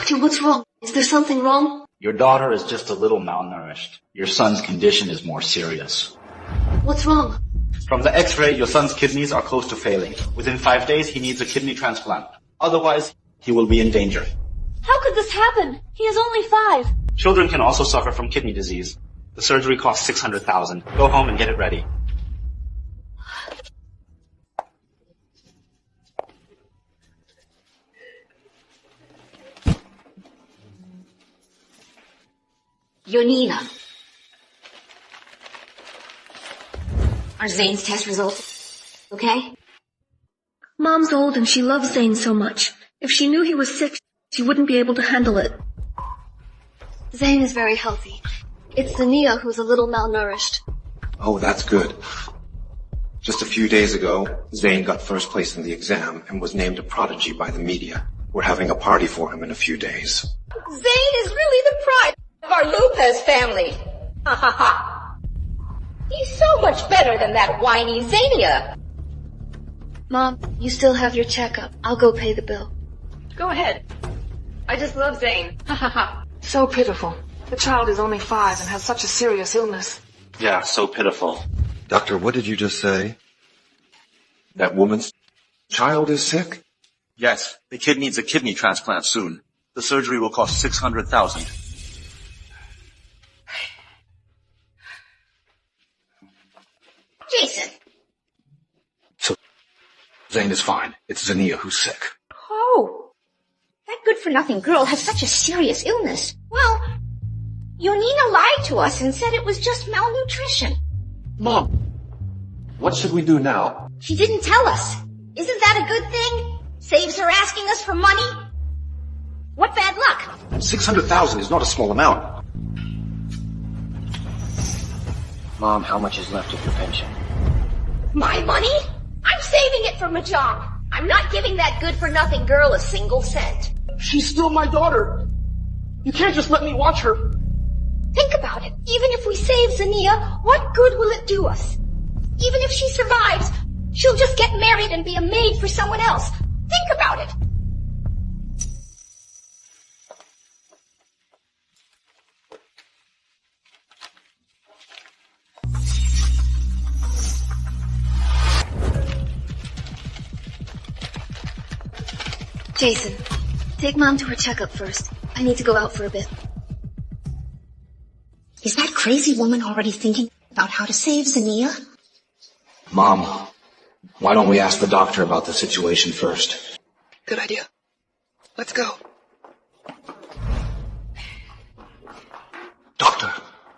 Doctor, what's wrong? Is there something wrong? Your daughter is just a little malnourished. Your son's condition is more serious. What's wrong? From the x-ray, your son's kidneys are close to failing. Within 5 days, he needs a kidney transplant. Otherwise, he will be in danger. How could this happen? He is only 5. Children can also suffer from kidney disease. The surgery costs $600,000. Go home and get it ready. Yonina. Are Zane's test results okay? Mom's old and she loves Zane so much. If she knew he was sick, she wouldn't be able to handle it. Zane is very healthy. It's Zania who's a little malnourished. Oh, that's good. Just a few days ago, Zane got first place in the exam and was named a prodigy by the media. We're having a party for him in a few days. Zane is really the pride of our Lopez family. Ha ha ha. He's so much better than that whiny Zania. Mom, you still have your checkup. I'll go pay the bill. Go ahead. I just love Zane. Ha ha ha. So pitiful. The child is only 5 and has such a serious illness. Yeah, so pitiful. Doctor, what did you just say? That woman's child is sick? Yes, the kid needs a kidney transplant soon. The surgery will cost $600,000. Jason. So, Zane is fine. It's Zania who's sick. Oh, that good-for-nothing girl has such a serious illness. Well, Yonina lied to us and said it was just malnutrition. Mom, what should we do now? She didn't tell us. Isn't that a good thing? Saves her asking us for money? What bad luck? $600,000 is not a small amount. Mom, how much is left of your pension? My money? I'm saving it from a job. I'm not giving that good-for-nothing girl a single cent. She's still my daughter. You can't just let me watch her. Think about it. Even if we save Zania, what good will it do us? Even if she survives, she'll just get married and be a maid for someone else. Think about it. Jason, take Mom to her checkup first. I need to go out for a bit. Is that crazy woman already thinking about how to save Zania? Mom, why don't we ask the doctor about the situation first? Good idea. Let's go. Doctor,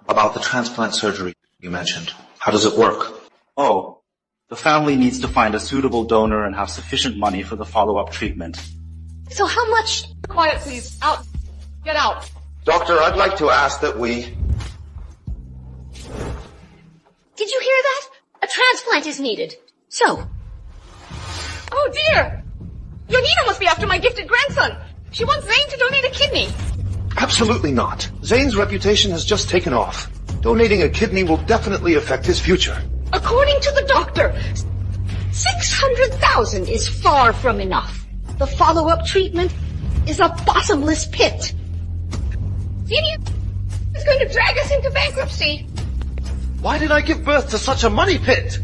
about the transplant surgery you mentioned. How does it work? Oh, the family needs to find a suitable donor and have sufficient money for the follow-up treatment. So how much? Quiet, please. Out. Get out. Doctor, I'd like to ask that we... Did you hear that? A transplant is needed. So. Oh dear. Yonina must be after my gifted grandson. She wants Zane to donate a kidney. Absolutely not. Zane's reputation has just taken off. Donating a kidney will definitely affect his future. According to the doctor, 600,000 is far from enough. The follow-up treatment is a bottomless pit. Zania is going to drag us into bankruptcy. Why did I give birth to such a money pit?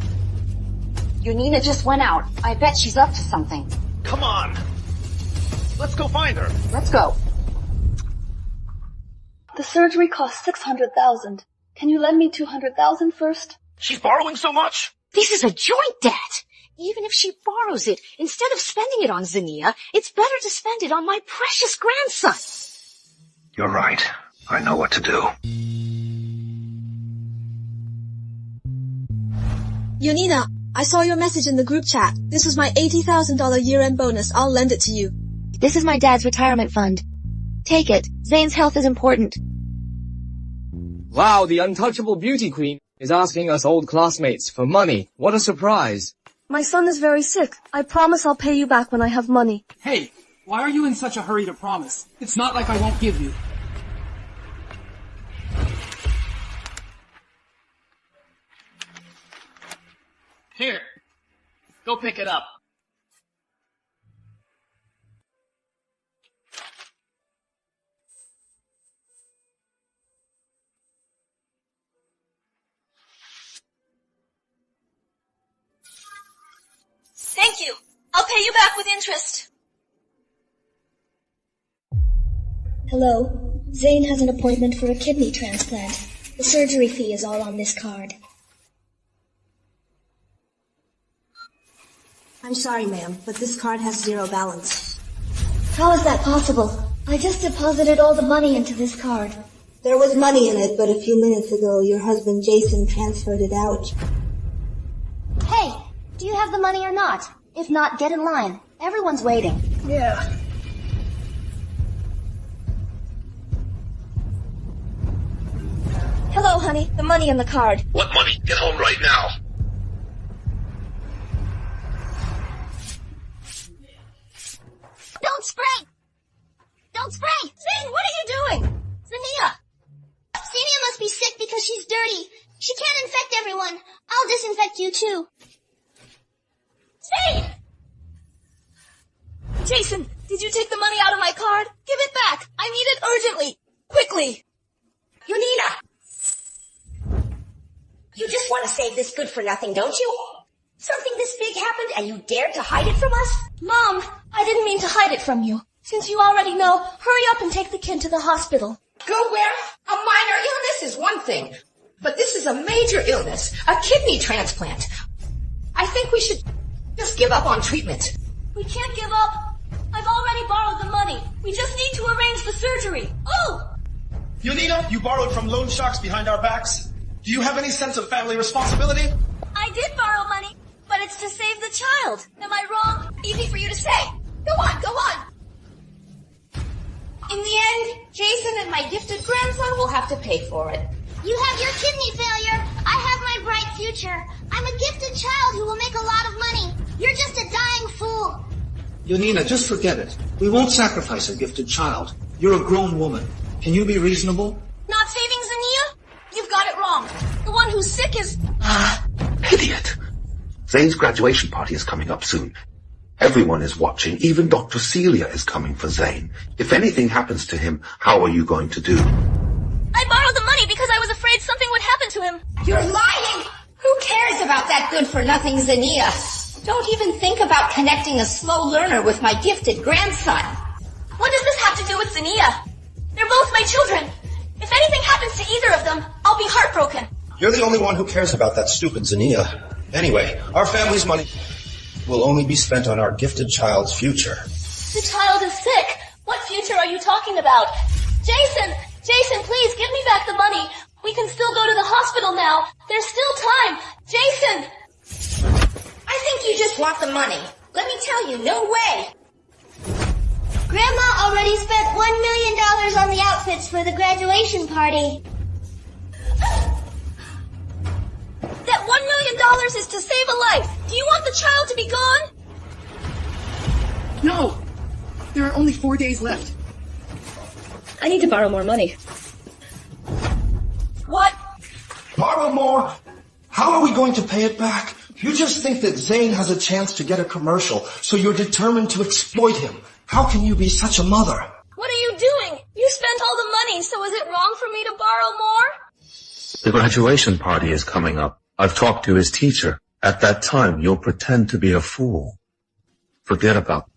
Yonina just went out. I bet she's up to something. Come on. Let's go find her. Let's go. The surgery cost $600,000. Can you lend me $200,000 first? She's borrowing so much. This is a joint debt. Even if she borrows it, instead of spending it on Zania, it's better to spend it on my precious grandson. You're right. I know what to do. Yonina, I saw your message in the group chat. This was my $80,000 year-end bonus. I'll lend it to you. This is my dad's retirement fund. Take it. Zane's health is important. Wow, the untouchable beauty queen is asking us old classmates for money. What a surprise. My son is very sick. I promise I'll pay you back when I have money. Hey, why are you in such a hurry to promise? It's not like I won't give you. Here. Go pick it up. Thank you. I'll pay you back with interest. Hello. Zane has an appointment for a kidney transplant. The surgery fee is all on this card. I'm sorry, ma'am, but this card has zero balance. How is that possible? I just deposited all the money into this card. There was money in it, but a few minutes ago, your husband Jason transferred it out. Hey, do you have the money or not? If not, get in line. Everyone's waiting. Yeah. Hello, honey. The money in the card. What money? Get home right now. Don't spray! Don't spray! Zane, what are you doing? Zania! Zania must be sick because she's dirty. She can't infect everyone. I'll disinfect you too. Zane! Jason, did you take the money out of my card? Give it back. I need it urgently. Quickly. Yunina! You just want to save this good-for-nothing, don't you? Something this big happened and you dared to hide it from us? Mom, I didn't mean to hide it from you. Since you already know, hurry up and take the kid to the hospital. Go where? A minor illness is one thing, but this is a major illness, a kidney transplant. I think we should just give up on treatment. We can't give up. I've already borrowed the money. We just need to arrange the surgery. Oh! Yunina, you borrowed from loan sharks behind our backs. Do you have any sense of family responsibility? I did borrow money, but it's to save the child. Am I wrong? Easy for you to say. Go on, go on. In the end, Jason and my gifted grandson will have to pay for it. You have your kidney failure. I have my bright future. I'm a gifted child who will make a lot of money. You're just a dying fool. Yunina, just forget it. We won't sacrifice a gifted child. You're a grown woman. Can you be reasonable? Not saving Zania? You've got it wrong. The one who's sick is... Idiot. Zane's graduation party is coming up soon. Everyone is watching. Even Dr. Celia is coming for Zane. If anything happens to him, how are you going to do? I borrowed the money because I was afraid something would happen to him. You're lying! Who cares about that good-for-nothing Zania? Don't even think about connecting a slow learner with my gifted grandson. What does this have to do with Zania? They're both my children. If anything happens to either of them, I'll be heartbroken. You're the only one who cares about that stupid Zania. Anyway, our family's money will only be spent on our gifted child's future. The child is sick. What future are you talking about? Jason, please give me back the money. We can still go to the hospital now. There's still time. Jason! I think you just want the money. Let me tell you, no way. Grandma already spent $1 million on the outfits for the graduation party. That $1 million is to save a life. Do you want the child to be gone? No. There are only 4 days left. I need to borrow more money. What? Borrow more? How are we going to pay it back? You just think that Zane has a chance to get a commercial, so you're determined to exploit him. How can you be such a mother? What are you doing? You spent all the money, so is it wrong for me to borrow more? The graduation party is coming up. I've talked to his teacher. At that time, you'll pretend to be a fool. Forget about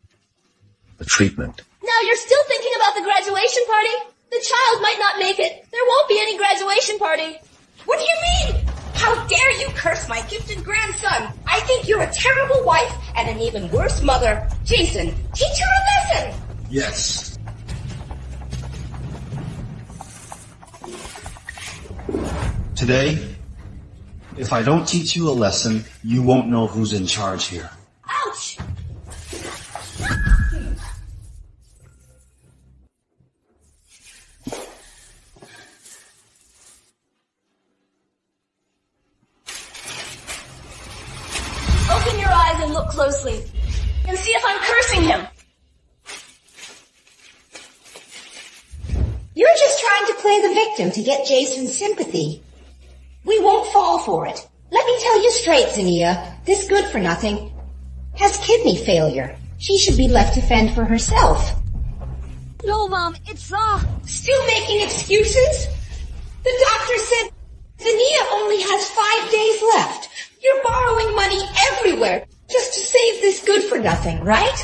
the treatment. Now you're still thinking about the graduation party? The child might not make it. There won't be any graduation party. What do you mean? How dare you curse my gifted grandson? I think you're a terrible wife and an even worse mother. Jason, teach her a lesson. Yes. Today, if I don't teach you a lesson, you won't know who's in charge here. Ouch! Open your eyes and look closely. And see if I'm cursing him. You're just trying to play the victim to get Jason's sympathy. We won't fall for it. Let me tell you straight, Zania, this good-for-nothing has kidney failure. She should be left to fend for herself. No, Mom, it's, Still making excuses? The doctor said Zania only has 5 days left. You're borrowing money everywhere. Just to save this good for nothing, right?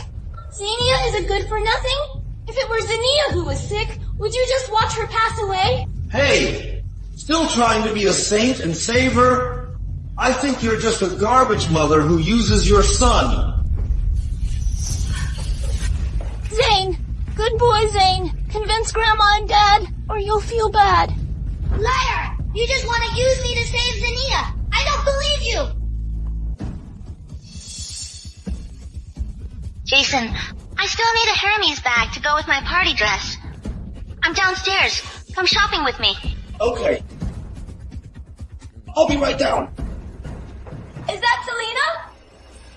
Xenia is a good for nothing? If it were Xenia who was sick, would you just watch her pass away? Hey! Still trying to be a saint and save her? I think you're just a garbage mother who uses your son. Zane! Good boy, Zane. Convince Grandma and Dad, or you'll feel bad. Liar! You just want to use me to save Xenia. I don't believe you. Jason, I still need a Hermes bag to go with my party dress. I'm downstairs. Come shopping with me. Okay. I'll be right down. Is that Selena?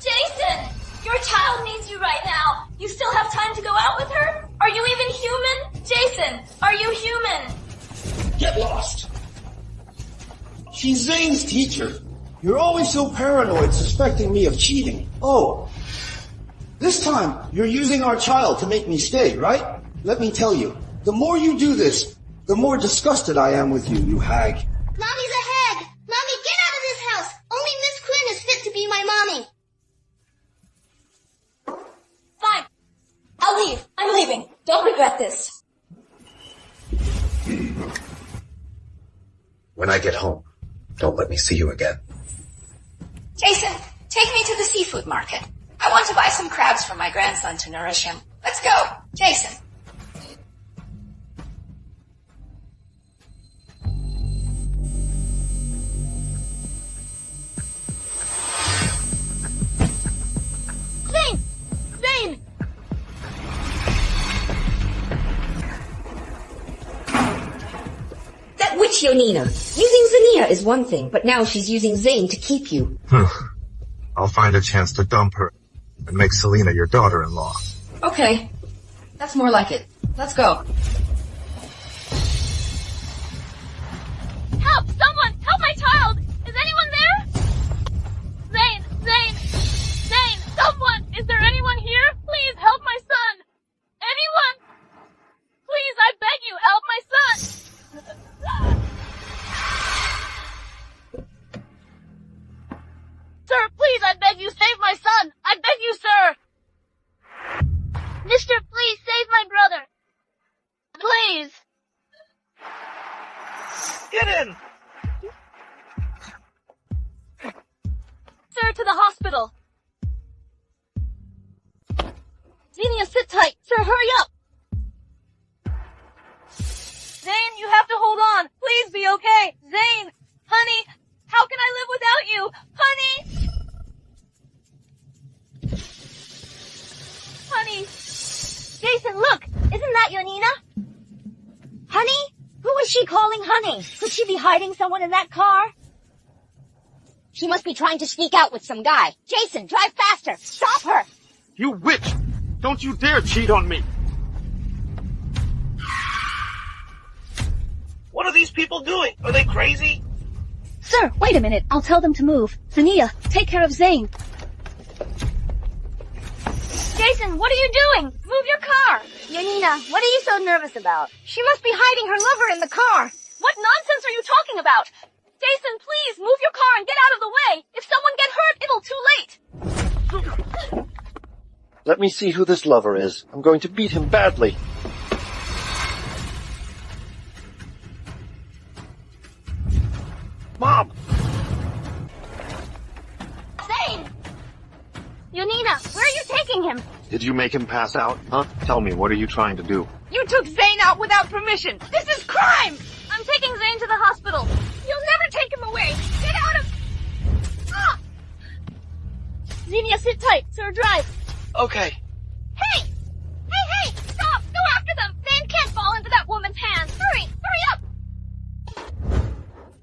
Jason! Your child needs you right now. You still have time to go out with her? Are you even human? Jason, are you human? Get lost. She's Zane's teacher. You're always so paranoid suspecting me of cheating. Oh. This time, you're using our child to make me stay, right? Let me tell you, the more you do this, the more disgusted I am with you, you hag. Mommy's a hag. Mommy, get out of this house. Only Miss Quinn is fit to be my mommy. Fine. I'll leave. I'm leaving. Don't regret this. When I get home, don't let me see you again. Jason, take me to the seafood market. I want to buy some crabs for my grandson to nourish him. Let's go. Jason. Zane! Zane! That witch Yonina. Using Xenia is one thing, but now she's using Zane to keep you. I'll find a chance to dump her and make Selena your daughter-in-law. Okay. That's more like it. Let's go. Help! Someone! Help my child! Is anyone there? Zane! Zane! Zane! Someone! Is there anyone here? Please help my son! Anyone! Please, I beg you, help my son! Sir, please, I beg you, save my son! I beg you, sir! Mister, please, save my brother! Please! Get in! Sir, to the hospital! Xenia, sit tight! Sir, hurry up! Zane, you have to hold on! Please be okay! Zane! Honey! How can I live without you? Honey! Honey! Jason, look! Isn't that Yonina? Honey? Who is she calling honey? Could she be hiding someone in that car? She must be trying to sneak out with some guy. Jason, drive faster! Stop her! You witch! Don't you dare cheat on me! What are these people doing? Are they crazy? Sir, wait a minute. I'll tell them to move. Xenia, take care of Zane. Jason, what are you doing? Move your car! Yonina, what are you so nervous about? She must be hiding her lover in the car. What nonsense are you talking about? Jason, please, move your car and get out of the way. If someone get hurt, it'll too late. Let me see who this lover is. I'm going to beat him badly. Mom! Zane! Yonina, where are you taking him? Did you make him pass out, huh? Tell me, what are you trying to do? You took Zane out without permission. This is crime! I'm taking Zane to the hospital. You'll never take him away. Get out of... Ah! Xenia, sit tight. Sir, drive. Okay. Hey! Hey! Stop! Go after them! Zane can't fall into that woman's hands. Hurry! Hurry up!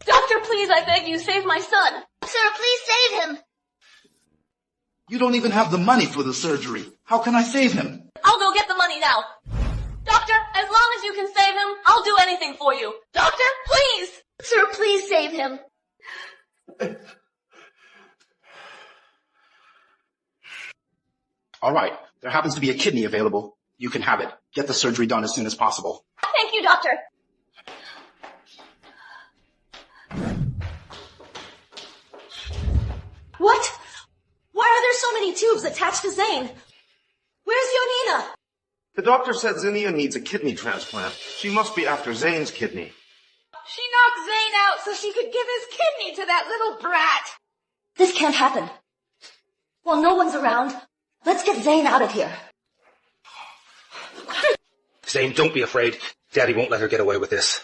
Doctor, please, I beg you, save my son. Sir, please save him. You don't even have the money for the surgery. How can I save him? I'll go get the money now. Doctor, as long as you can save him, I'll do anything for you. Doctor, please! Sir, please save him. All right. There happens to be a kidney available. You can have it. Get the surgery done as soon as possible. Thank you, doctor. What? Why are there so many tubes attached to Zane? Where's Yonina? The doctor said Zinnia needs a kidney transplant. She must be after Zane's kidney. She knocked Zane out so she could give his kidney to that little brat. This can't happen. While no one's around, let's get Zane out of here. Zane, don't be afraid. Daddy won't let her get away with this.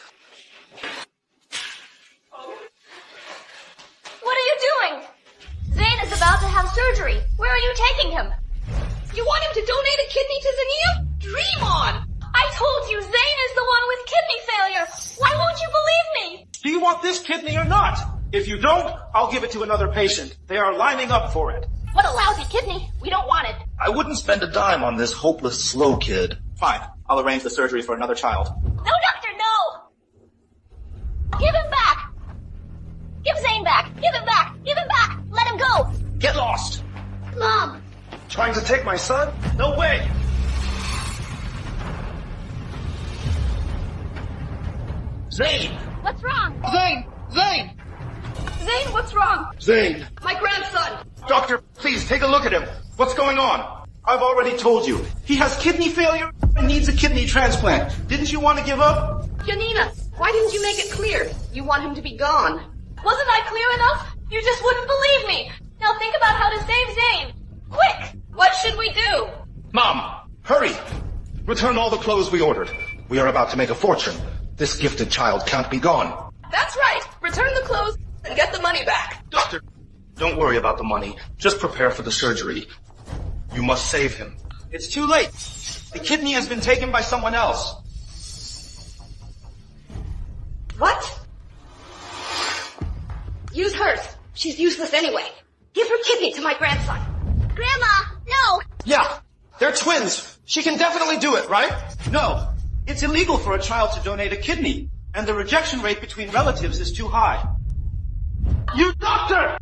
What are you doing? Zane is about to have surgery. Where are you taking him? You want him to donate a kidney to Zinnia? Dream on! I told you Zane is the one with kidney failure. Why won't you believe me? Do you want this kidney or not? If you don't, I'll give it to another patient. They are lining up for it. What a lousy kidney. We don't want it. I wouldn't spend a dime on this hopeless, slow kid. Fine. I'll arrange the surgery for another child. No, doctor, no! Give him back! Give Zane back! Give him back! Give him back! Let him go! Get lost! Mom! Trying to take my son? No way! Zane! What's wrong? Zane! Zane! Zane, what's wrong? Zane! My grandson! Doctor, please take a look at him. What's going on? I've already told you. He has kidney failure and needs a kidney transplant. Didn't you want to give up? Janina, why didn't you make it clear? You want him to be gone. Wasn't I clear enough? You just wouldn't believe me. Now think about how to save Zane. Quick! What should we do? Mom, hurry! Return all the clothes we ordered. We are about to make a fortune. This gifted child can't be gone. That's right. Return the clothes and get the money back. Doctor, don't worry about the money. Just prepare for the surgery. You must save him. It's too late. The kidney has been taken by someone else. What? Use hers. She's useless anyway. Give her kidney to my grandson. Grandma, no! Yeah, they're twins. She can definitely do it, right? No, it's illegal for a child to donate a kidney, and the rejection rate between relatives is too high. You doctor!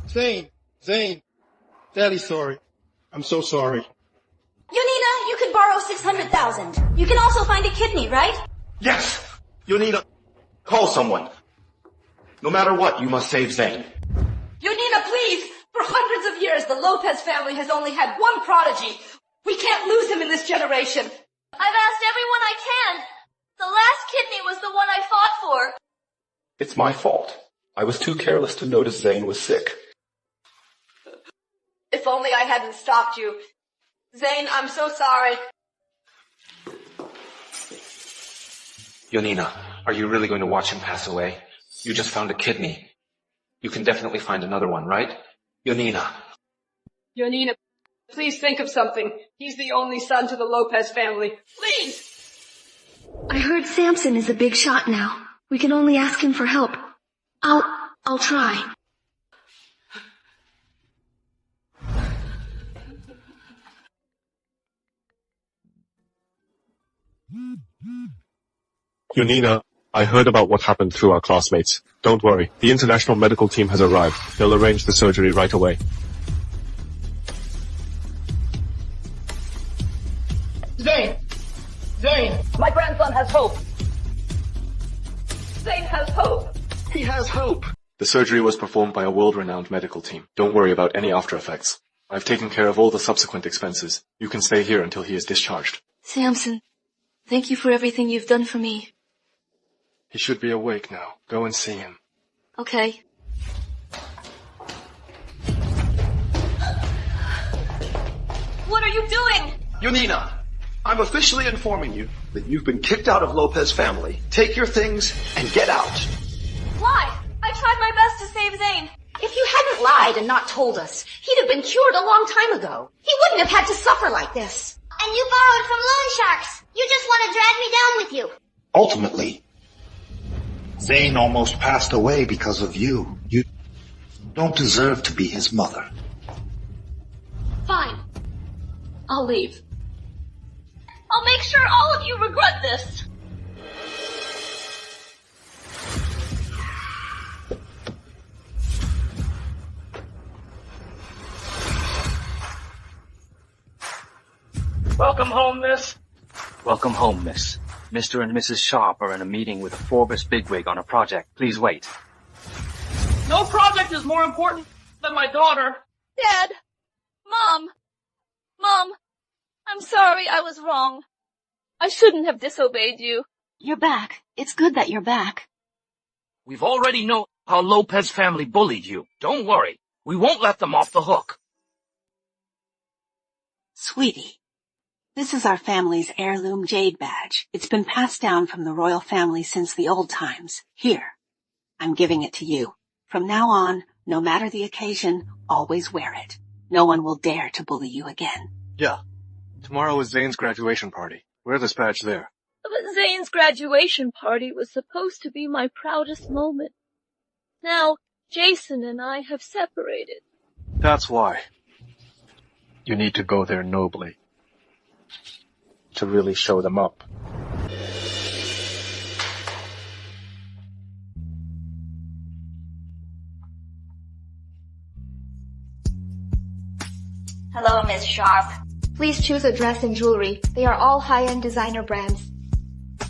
Zane, Daddy's sorry. I'm so sorry. Yonina, you could borrow 600,000. You can also find a kidney, right? Yes! You need to call someone. No matter what, you must save Zane. Yonina, please! For hundreds of years, the Lopez family has only had one prodigy. We can't lose him in this generation. I've asked everyone I can. The last kidney was the one I fought for. It's my fault. I was too careless to notice Zane was sick. If only I hadn't stopped you. Zane, I'm so sorry. Yonina, are you really going to watch him pass away? You just found a kidney. You can definitely find another one, right? Yonina. Yonina, please think of something. He's the only son to the Lopez family. Please! I heard Samson is a big shot now. We can only ask him for help. I'll try. Yonina, I heard about what happened through our classmates. Don't worry, the international medical team has arrived. They'll arrange the surgery right away. Zane! My grandson has hope. Zane has hope. He has hope. The surgery was performed by a world-renowned medical team. Don't worry about any after effects. I've taken care of all the subsequent expenses. You can stay here until he is discharged. Samson, thank you for everything you've done for me. He should be awake now. Go and see him. Okay. What are you doing? Yonina, I'm officially informing you that you've been kicked out of Lopez family. Take your things and get out. Why? I tried my best to save Zane. If you hadn't lied and not told us, he'd have been cured a long time ago. He wouldn't have had to suffer like this. And you borrowed from loan sharks. You just want to drag me down with you. Ultimately, Zane almost passed away because of you. You don't deserve to be his mother. Fine. I'll leave. I'll make sure all of you regret this. Welcome home, miss. Welcome home, miss. Mr. and Mrs. Sharp are in a meeting with a Forbes bigwig on a project. Please wait. No project is more important than my daughter. Dad! Mom, I'm sorry, I was wrong. I shouldn't have disobeyed you. You're back. It's good that you're back. We've already known how Lopez family bullied you. Don't worry. We won't let them off the hook. Sweetie, this is our family's heirloom jade badge. It's been passed down from the royal family since the old times. Here, I'm giving it to you. From now on, no matter the occasion, always wear it. No one will dare to bully you again. Yeah. Tomorrow is Zane's graduation party. Wear this badge there. But Zane's graduation party was supposed to be my proudest moment. Now, Jason and I have separated. That's why. You need to go there nobly. To really show them up. Hello, Miss Sharp. Please choose a dress and jewelry. They are all high-end designer brands.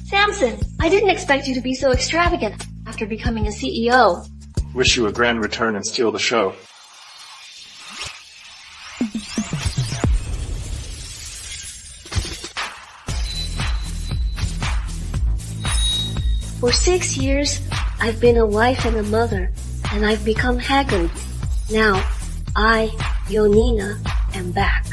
Samson, I didn't expect you to be so extravagant after becoming a CEO. Wish you a grand return and steal the show. For 6 years, I've been a wife and a mother, and I've become haggard. Now, I, Yonina, am back.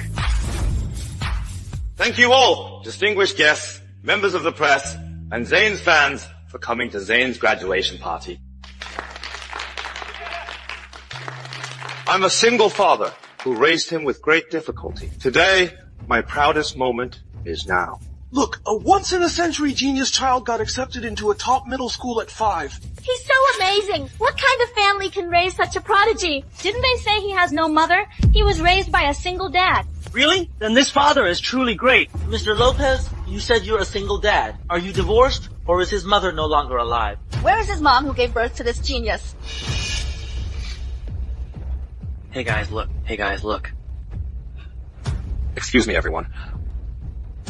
Thank you all, distinguished guests, members of the press, and Zane's fans for coming to Zane's graduation party. I'm a single father who raised him with great difficulty. Today, my proudest moment is now. Look, a once-in-a-century genius child got accepted into a top middle school at 5. He's so amazing! What kind of family can raise such a prodigy? Didn't they say he has no mother? He was raised by a single dad. Really? Then this father is truly great. Mr. Lopez, you said you're a single dad. Are you divorced, or is his mother no longer alive? Where is his mom who gave birth to this genius? Hey guys, look. Hey guys, look. Excuse me, everyone.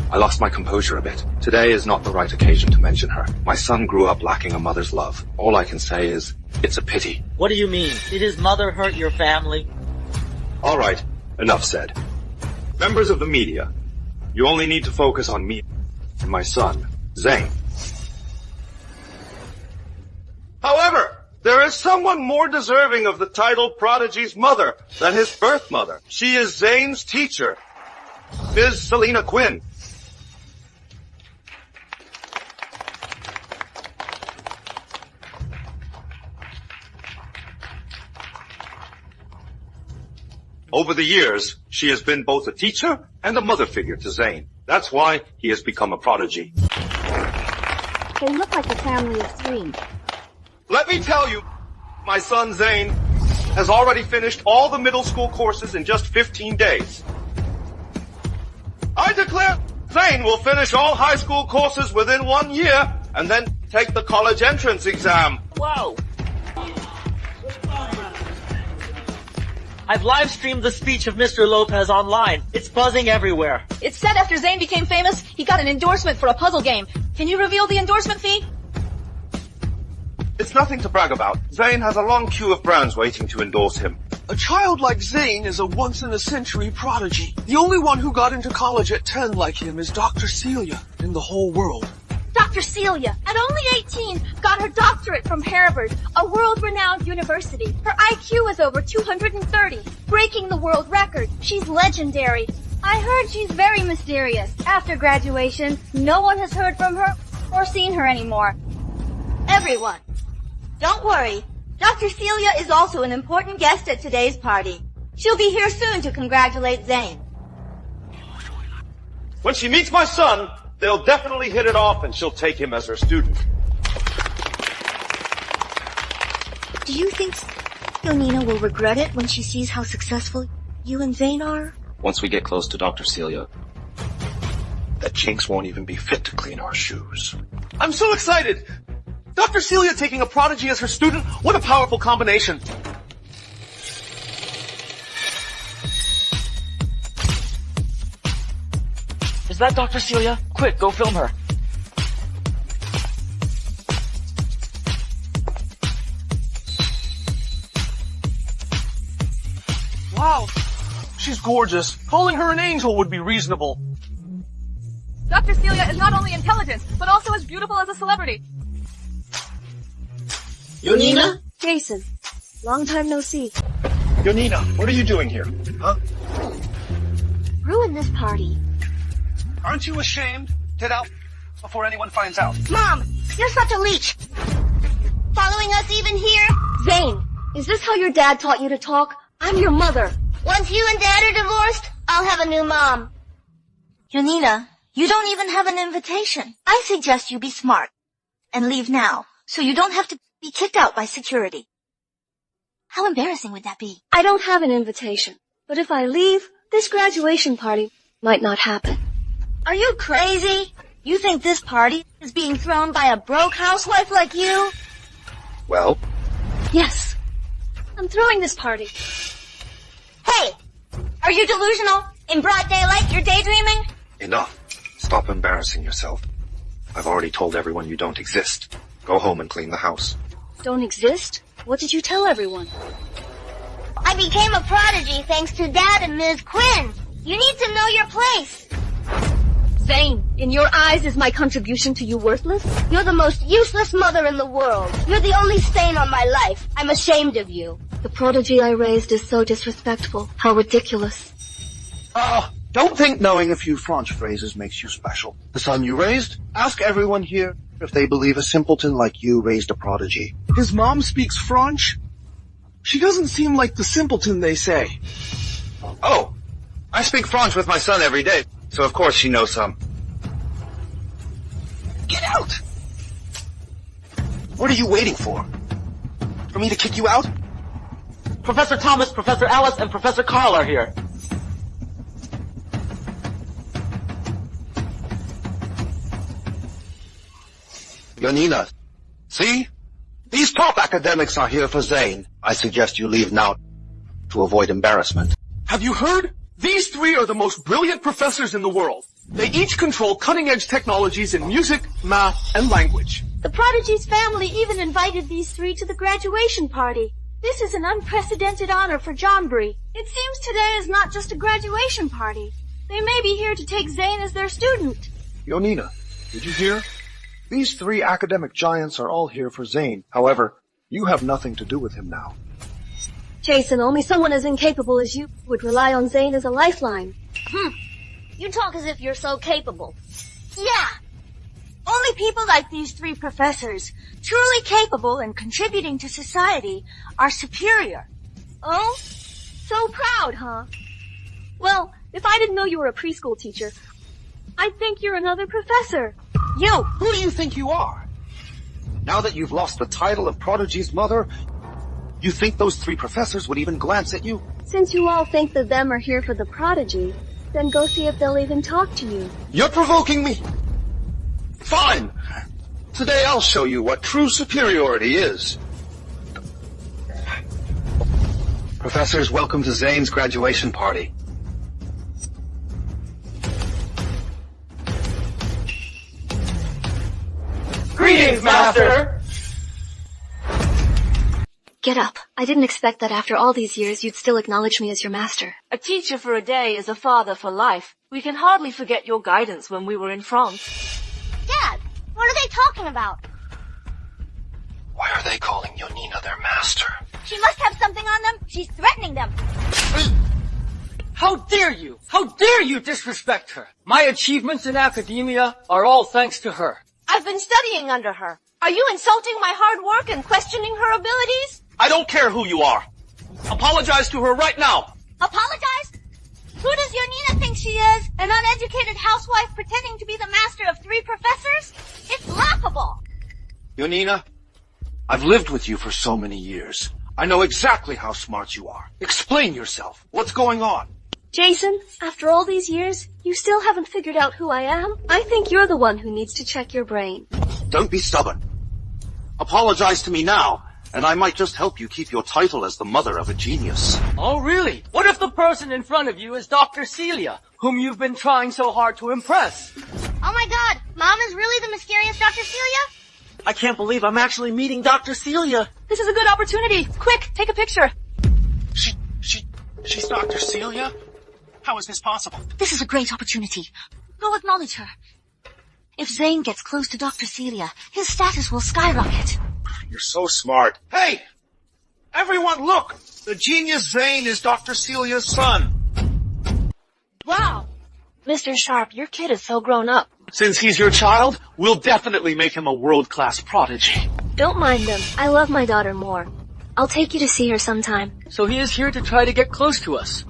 I lost my composure a bit. Today is not the right occasion to mention her. My son grew up lacking a mother's love. All I can say is, it's a pity. What do you mean? Did his mother hurt your family? All right, enough said. Members of the media, you only need to focus on me and my son, Zane. However, there is someone more deserving of the title Prodigy's mother than his birth mother. She is Zane's teacher, Ms. Selena Quinn. Over the years, she has been both a teacher and a mother figure to Zane. That's why he has become a prodigy. They look like a family of 3. Let me tell you, my son Zane has already finished all the middle school courses in just 15 days. I declare Zane will finish all high school courses within 1 year and then take the college entrance exam. Whoa! I've live-streamed the speech of Mr. Lopez online. It's buzzing everywhere. It's said after Zane became famous, he got an endorsement for a puzzle game. Can you reveal the endorsement fee? It's nothing to brag about. Zane has a long queue of brands waiting to endorse him. A child like Zane is a once-in-a-century prodigy. The only one who got into college at 10 like him is Dr. Celia in the whole world. Dr. Celia, at only 18, got her doctorate from Harvard, a world-renowned university. Her IQ is over 230, breaking the world record. She's legendary. I heard she's very mysterious. After graduation, no one has heard from her or seen her anymore. Everyone, don't worry. Dr. Celia is also an important guest at today's party. She'll be here soon to congratulate Zane. When she meets my son, they'll definitely hit it off and she'll take him as her student. Do you think Yonina will regret it when she sees how successful you and Zane are? Once we get close to Dr. Celia, that Jinx won't even be fit to clean our shoes. I'm so excited! Dr. Celia taking a prodigy as her student, what a powerful combination. Is that Dr. Celia? Quick, go film her. She's gorgeous. Calling her an angel would be reasonable. Dr. Celia is not only intelligent, but also as beautiful as a celebrity. Yonina? Jason, long time no see. Yonina, what are you doing here? Huh? Ruin this party. Aren't you ashamed? Get out before anyone finds out. Mom, you're such a leech. Following us even here? Zane, is this how your dad taught you to talk? I'm your mother. Once you and Dad are divorced, I'll have a new mom. Yonina, you don't even have an invitation. I suggest you be smart and leave now, so you don't have to be kicked out by security. How embarrassing would that be? I don't have an invitation, but if I leave, this graduation party might not happen. Are you crazy? You think this party is being thrown by a broke housewife like you? Well? Yes, I'm throwing this party. Hey! Are you delusional? In broad daylight, you're daydreaming? Enough. Stop embarrassing yourself. I've already told everyone you don't exist. Go home and clean the house. Don't exist? What did you tell everyone? I became a prodigy thanks to Dad and Ms. Quinn. You need to know your place. Zane, in your eyes is my contribution to you worthless? You're the most useless mother in the world. You're the only stain on my life. I'm ashamed of you. The prodigy I raised is so disrespectful. How ridiculous. Don't think knowing a few French phrases makes you special. The son you raised? Ask everyone here if they believe a simpleton like you raised a prodigy. His mom speaks French? She doesn't seem like the simpleton they say. Oh, I speak French with my son every day, so of course she knows some. Get out! What are you waiting for? For me to kick you out? Professor Thomas, Professor Alice, and Professor Carl are here. Yonina, see? These top academics are here for Zane. I suggest you leave now to avoid embarrassment. Have you heard? These three are the most brilliant professors in the world. They each control cutting-edge technologies in music, math, and language. The prodigy's family even invited these three to the graduation party. This is an unprecedented honor for Johnbury. It seems today is not just a graduation party. They may be here to take Zane as their student. Yonina, did you hear? These three academic giants are all here for Zane. However, you have nothing to do with him now. Jason, only someone as incapable as you would rely on Zane as a lifeline. You talk as if you're so capable. Yeah. Only people like these three professors, truly capable and contributing to society, are superior. Oh? So proud, huh? Well, if I didn't know you were a preschool teacher, I'd think you're another professor. You! Who do you think you are? Now that you've lost the title of Prodigy's mother, you think those three professors would even glance at you? Since you all think that them are here for the prodigy, then go see if they'll even talk to you. You're provoking me! Fine! Today I'll show you what true superiority is. Professors, welcome to Zane's graduation party. Greetings, Master! Get up. I didn't expect that after all these years you'd still acknowledge me as your master. A teacher for a day is a father for life. We can hardly forget your guidance when we were in France. Dad, what are they talking about? Why are they calling Yonina their master? She must have something on them. She's threatening them. How dare you? How dare you disrespect her? My achievements in academia are all thanks to her. I've been studying under her. Are you insulting my hard work and questioning her abilities? I don't care who you are. Apologize to her right now. Apologize? Who does Yonina think she is? An uneducated housewife pretending to be the master of three professors? It's laughable. Yonina, I've lived with you for so many years. I know exactly how smart you are. Explain yourself. What's going on? Jason, after all these years, you still haven't figured out who I am? I think you're the one who needs to check your brain. Don't be stubborn. Apologize to me now, and I might just help you keep your title as the mother of a genius. Oh, really? What if the person in front of you is Dr. Celia, whom you've been trying so hard to impress? Oh my god, Mom is really the mysterious Dr. Celia? I can't believe I'm actually meeting Dr. Celia. This is a good opportunity. Quick, take a picture. She's Dr. Celia? How is this possible? This is a great opportunity. Go acknowledge her. If Zane gets close to Dr. Celia, his status will skyrocket. You're so smart. Hey! Everyone look! The genius Zane is Dr. Celia's son. Wow! Mr. Sharp, your kid is so grown up. Since he's your child, we'll definitely make him a world-class prodigy. Don't mind them. I love my daughter more. I'll take you to see her sometime. So he is here to try to get close to us.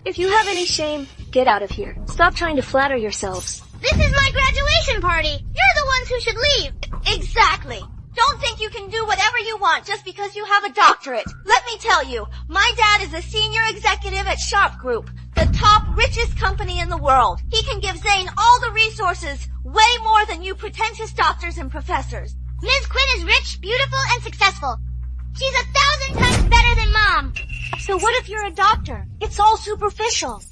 If you have any shame, get out of here. Stop trying to flatter yourselves. This is my graduation party. You're the ones who should leave. Exactly. Don't think you can do whatever you want just because you have a doctorate. Let me tell you, my dad is a senior executive at Sharp Group, the top richest company in the world. He can give Zane all the resources, way more than you pretentious doctors and professors. Ms. Quinn is rich, beautiful, and successful. She's 1,000 times better than Mom. So what if you're a doctor? It's all superficial.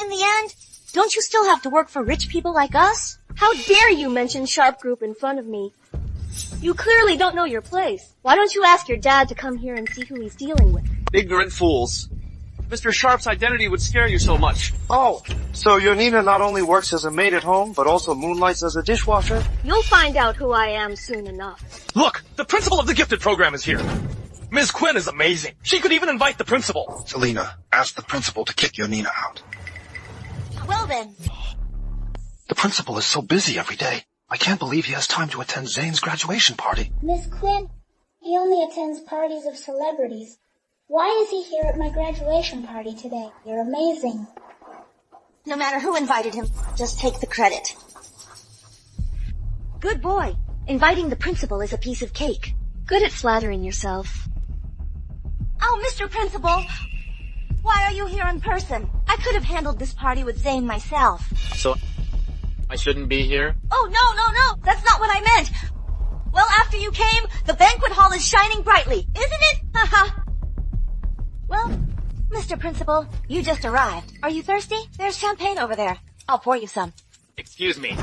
In the end, don't you still have to work for rich people like us? How dare you mention Sharp Group in front of me? You clearly don't know your place. Why don't you ask your dad to come here and see who he's dealing with? Ignorant fools. Mr. Sharp's identity would scare you so much. Oh, so Yonina not only works as a maid at home, but also moonlights as a dishwasher? You'll find out who I am soon enough. Look, the principal of the gifted program is here. Ms. Quinn is amazing. She could even invite the principal. Selena, ask the principal to kick Yonina out. Well then. The principal is so busy every day. I can't believe he has time to attend Zane's graduation party. Miss Quinn, he only attends parties of celebrities. Why is he here at my graduation party today? You're amazing. No matter who invited him, just take the credit. Good boy. Inviting the principal is a piece of cake. Good at flattering yourself. Oh, Mr. Principal, why are you here in person? I could have handled this party with Zane myself. So, I shouldn't be here? Oh, no, that's not what I meant. Well, after you came, the banquet hall is shining brightly, isn't it? Haha. Well, Mr. Principal, you just arrived. Are you thirsty? There's champagne over there. I'll pour you some. Excuse me.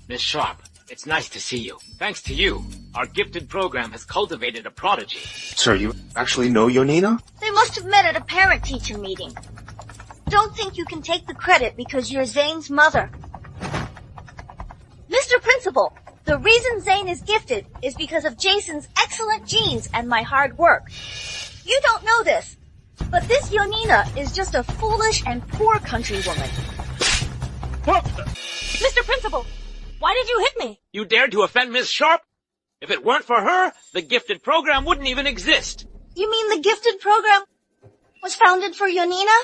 Miss Sharp, it's nice to see you. Thanks to you, our gifted program has cultivated a prodigy. Sir, you actually know Yonina? They must have met at a parent-teacher meeting. Don't think you can take the credit because you're Zane's mother. Mr. Principal, the reason Zane is gifted is because of Jason's excellent genes and my hard work. You don't know this, but this Yonina is just a foolish and poor countrywoman. Mr. Principal, why did you hit me? You dared to offend Miss Sharp? If it weren't for her, the gifted program wouldn't even exist. You mean the gifted program was founded for Yonina?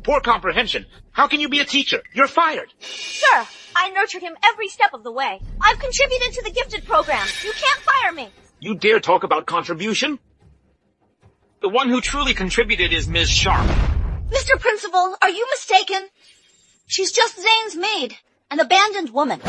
Poor comprehension. How can you be a teacher? You're fired. Sir, I nurtured him every step of the way. I've contributed to the gifted program. You can't fire me. You dare talk about contribution? The one who truly contributed is Ms. Sharp. Mr. Principal, are you mistaken? She's just Zane's maid, an abandoned woman.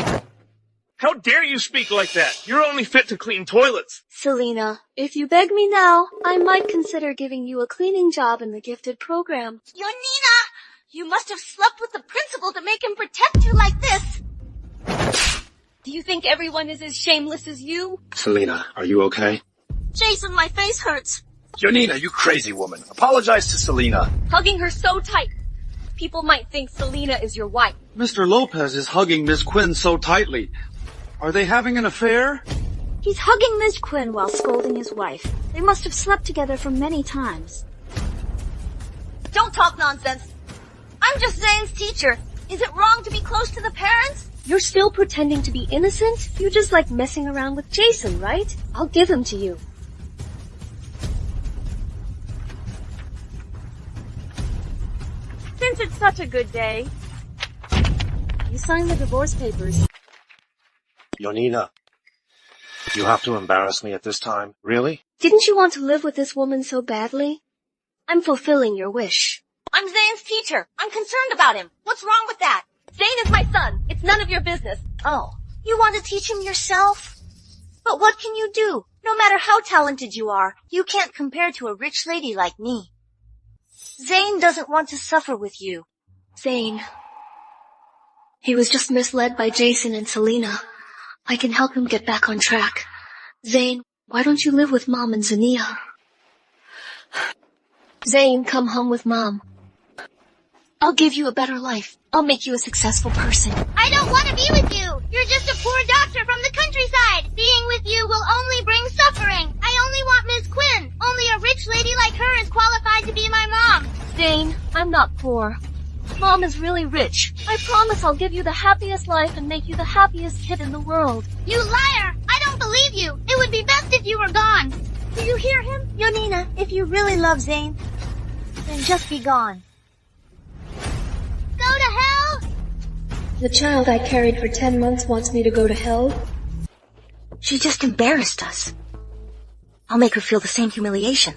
How dare you speak like that? You're only fit to clean toilets. Selena, if you beg me now, I might consider giving you a cleaning job in the gifted program. Yonina, you must have slept with the principal to make him protect you like this. Do you think everyone is as shameless as you? Selena, are you okay? Jason, my face hurts. Yonina, you crazy woman. Apologize to Selena. Hugging her so tight. People might think Selena is your wife. Mr. Lopez is hugging Miss Quinn so tightly. Are they having an affair? He's hugging Miss Quinn while scolding his wife. They must have slept together for many times. Don't talk nonsense. I'm just Zane's teacher. Is it wrong to be close to the parents? You're still pretending to be innocent? You just like messing around with Jason, right? I'll give him to you. Since it's such a good day, you signed the divorce papers. Yonina, you have to embarrass me at this time. Really? Didn't you want to live with this woman so badly? I'm fulfilling your wish. I'm Zane's teacher. I'm concerned about him. What's wrong with that? Zane is my son. It's none of your business. Oh, you want to teach him yourself? But what can you do? No matter how talented you are, you can't compare to a rich lady like me. Zane doesn't want to suffer with you. Zane. He was just misled by Jason and Selena. I can help him get back on track. Zane, why don't you live with Mom and Zania? Zane, come home with Mom. I'll give you a better life. I'll make you a successful person. I don't want to be with you. You're just a poor doctor from the countryside. Being with you will only bring suffering. I only want Miss Quinn. Only a rich lady like her is qualified to be my mom. Zane, I'm not poor. Mom is really rich. I promise I'll give you the happiest life and make you the happiest kid in the world. You liar! I don't believe you. It would be best if you were gone. Do you hear him? Yonina, if you really love Zane, then just be gone. Go to hell? The child I carried for 10 months wants me to go to hell? She just embarrassed us. I'll make her feel the same humiliation.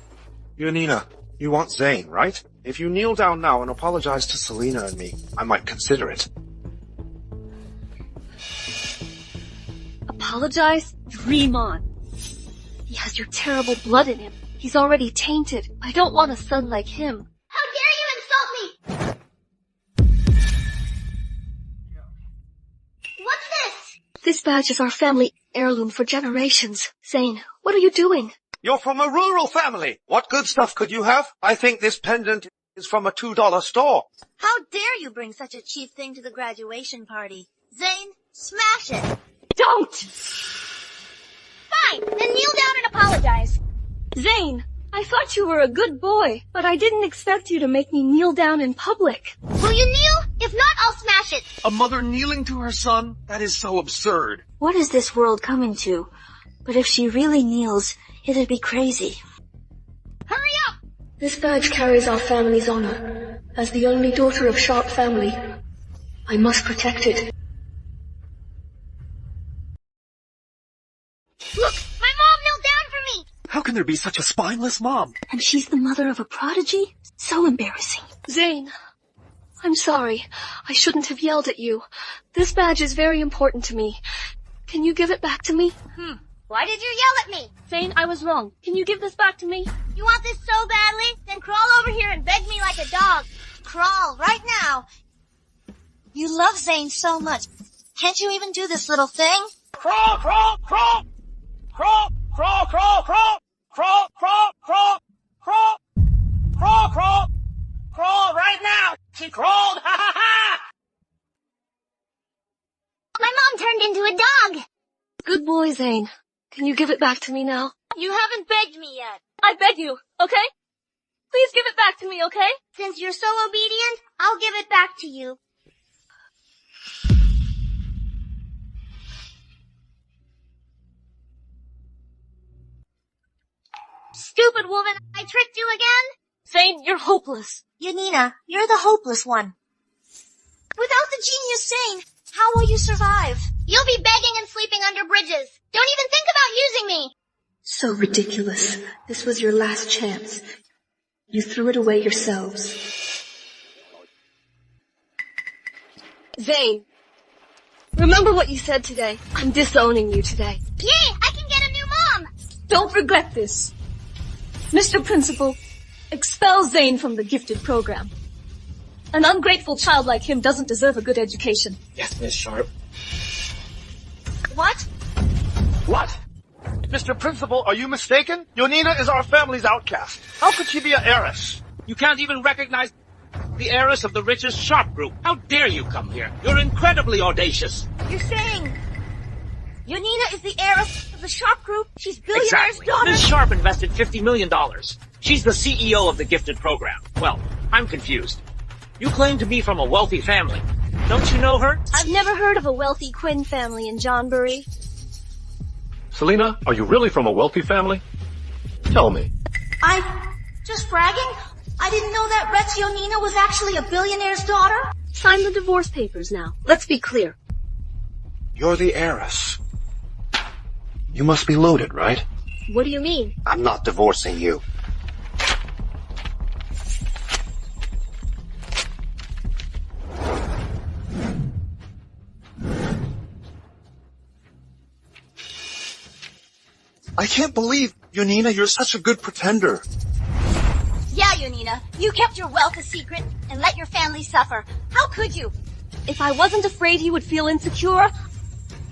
Yonina, you want Zane, right? If you kneel down now and apologize to Selena and me, I might consider it. Apologize? Dream on. He has your terrible blood in him. He's already tainted. I don't want a son like him. How dare you insult me? What's this? This badge is our family heirloom for generations. Zane, what are you doing? You're from a rural family. What good stuff could you have? I think this pendant is from a $2 store. How dare you bring such a cheap thing to the graduation party? Zane, smash it. Don't! Fine, then kneel down and apologize. Zane, I thought you were a good boy, but I didn't expect you to make me kneel down in public. Will you kneel? If not, I'll smash it. A mother kneeling to her son? That is so absurd. What is this world coming to? But if she really kneels, it'd be crazy. Hurry up! This badge carries our family's honor. As the only daughter of Sharp family, I must protect it. Look, my mom knelt down for me! How can there be such a spineless mom? And she's the mother of a prodigy? So embarrassing. Zane, I'm sorry. I shouldn't have yelled at you. This badge is very important to me. Can you give it back to me? Why did you yell at me? Zane, I was wrong. Can you give this back to me? You want this so badly? Then crawl over here and beg me like a dog. Crawl, right now. You love Zane so much. Can't you even do this little thing? Crawl, crawl, crawl! Crawl, crawl, crawl, crawl! Crawl, crawl, crawl, crawl! Crawl, crawl! Crawl right now! She crawled! Ha ha ha! My mom turned into a dog. Good boy, Zane. Can you give it back to me now? You haven't begged me yet. I beg you, okay? Please give it back to me, okay? Since you're so obedient, I'll give it back to you. Stupid woman, I tricked you again? Zane, you're hopeless. Yonina, you're the hopeless one. Without the genius Zane, how will you survive? You'll be begging and sleeping under bridges. Don't even think about using me. So ridiculous. This was your last chance. You threw it away yourselves. Zane, remember what you said today. I'm disowning you today. Yay, I can get a new mom. Don't regret this. Mr. Principal, expel Zane from the gifted program. An ungrateful child like him doesn't deserve a good education. Yes, Miss Sharp. What? What? Mr. Principal, are you mistaken? Yonina is our family's outcast. How could she be an heiress? You can't even recognize the heiress of the richest Sharp group. How dare you come here? You're incredibly audacious. You're saying Yonina is the heiress of the Sharp group? She's billionaire's Exactly. daughter? Ms. Sharp invested $50 million. She's the CEO of the gifted program. Well, I'm confused. You claim to be from a wealthy family. Don't you know her? I've never heard of a wealthy Quinn family in Johnbury. Selena, are you really from a wealthy family? Tell me. Just bragging? I didn't know that Rex Yonina was actually a billionaire's daughter? Sign the divorce papers now. Let's be clear. You're the heiress. You must be loaded, right? What do you mean? I'm not divorcing you. I can't believe, Yonina, you're such a good pretender. Yeah, Yonina, you kept your wealth a secret and let your family suffer. How could you? If I wasn't afraid he would feel insecure,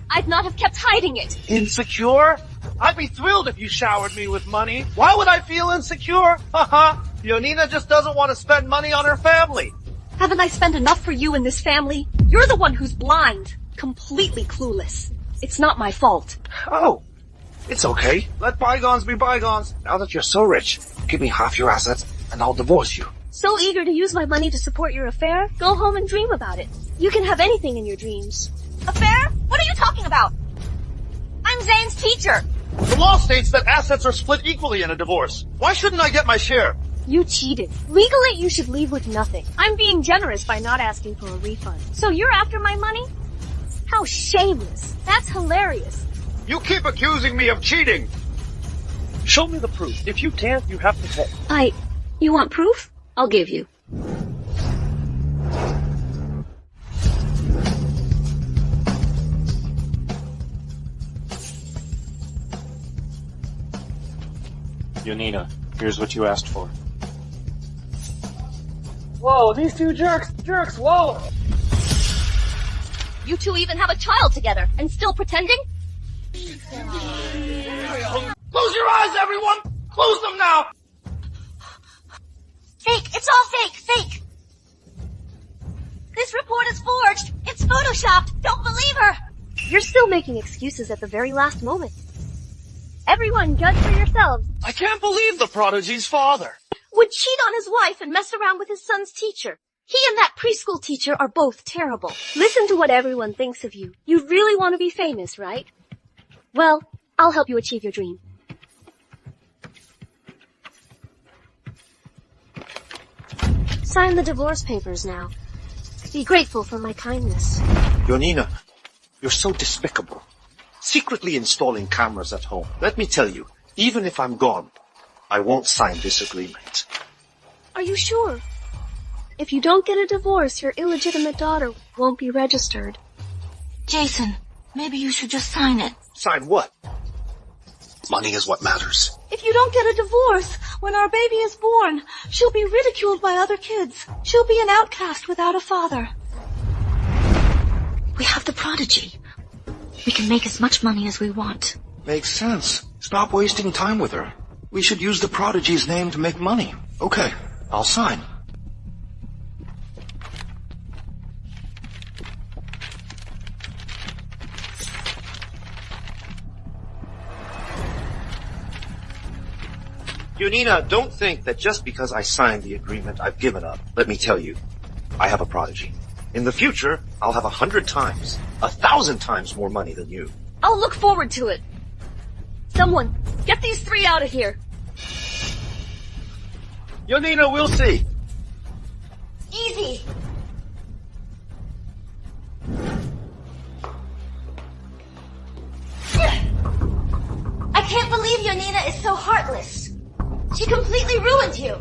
I'd not have kept hiding it. Insecure? I'd be thrilled if you showered me with money. Why would I feel insecure? Haha. Yonina just doesn't want to spend money on her family. Haven't I spent enough for you and this family? You're the one who's blind. Completely clueless. It's not my fault. Oh, it's okay. Let bygones be bygones. Now that you're so rich, give me half your assets and I'll divorce you. So eager to use my money to support your affair? Go home and dream about it. You can have anything in your dreams. Affair? What are you talking about? I'm Zane's teacher. The law states that assets are split equally in a divorce. Why shouldn't I get my share? You cheated. Legally, you should leave with nothing. I'm being generous by not asking for a refund. So you're after my money? How shameless. That's hilarious. You keep accusing me of cheating. Show me the proof. If you can't, you have to pay. You want proof? I'll give you. Yonina, here's what you asked for. Whoa, these two jerks, whoa! You two even have a child together and still pretending? Close your eyes, everyone! Close them now! Fake! It's all fake! This report is forged! It's photoshopped! Don't believe her! You're still making excuses at the very last moment. Everyone, judge for yourselves. I can't believe the prodigy's father Would cheat on his wife and mess around with his son's teacher. He and that preschool teacher are both terrible. Listen to what everyone thinks of you. You really want to be famous, right? Well, I'll help you achieve your dream. Sign the divorce papers now. Be grateful for my kindness. Yonina, you're so despicable. Secretly installing cameras at home. Let me tell you, even if I'm gone, I won't sign this agreement. Are you sure? If you don't get a divorce, your illegitimate daughter won't be registered. Jason, maybe you should just sign it. Sign what? Money is what matters. If you don't get a divorce, when our baby is born, she'll be ridiculed by other kids. She'll be an outcast without a father. We have the prodigy. We can make as much money as we want. Makes sense. Stop wasting time with her. We should use the prodigy's name to make money. Okay, I'll sign. Yonina, don't think that just because I signed the agreement, I've given up. Let me tell you, I have a prodigy. In the future, I'll have 100 times, 1,000 times more money than you. I'll look forward to it. Someone, get these three out of here. Yonina, we'll see. Easy! I can't believe Yonina is so heartless. She completely ruined you.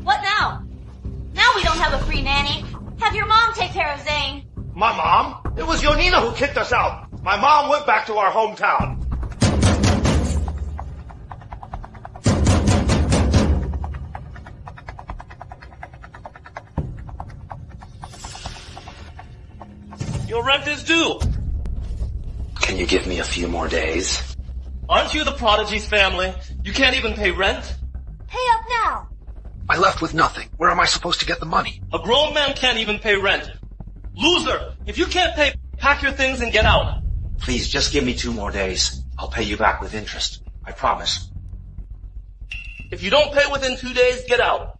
What now? Now we don't have a free nanny. Have your mom take care of Zane. My mom? It was Yonina who kicked us out. My mom went back to our hometown. Your rent is due. Can you give me a few more days? Aren't you the prodigy's family? You can't even pay rent? Pay up now. I left with nothing. Where am I supposed to get the money? A grown man can't even pay rent. Loser! If you can't pay, pack your things and get out. Please, just give me 2 more days. I'll pay you back with interest. I promise. If you don't pay within 2 days, get out.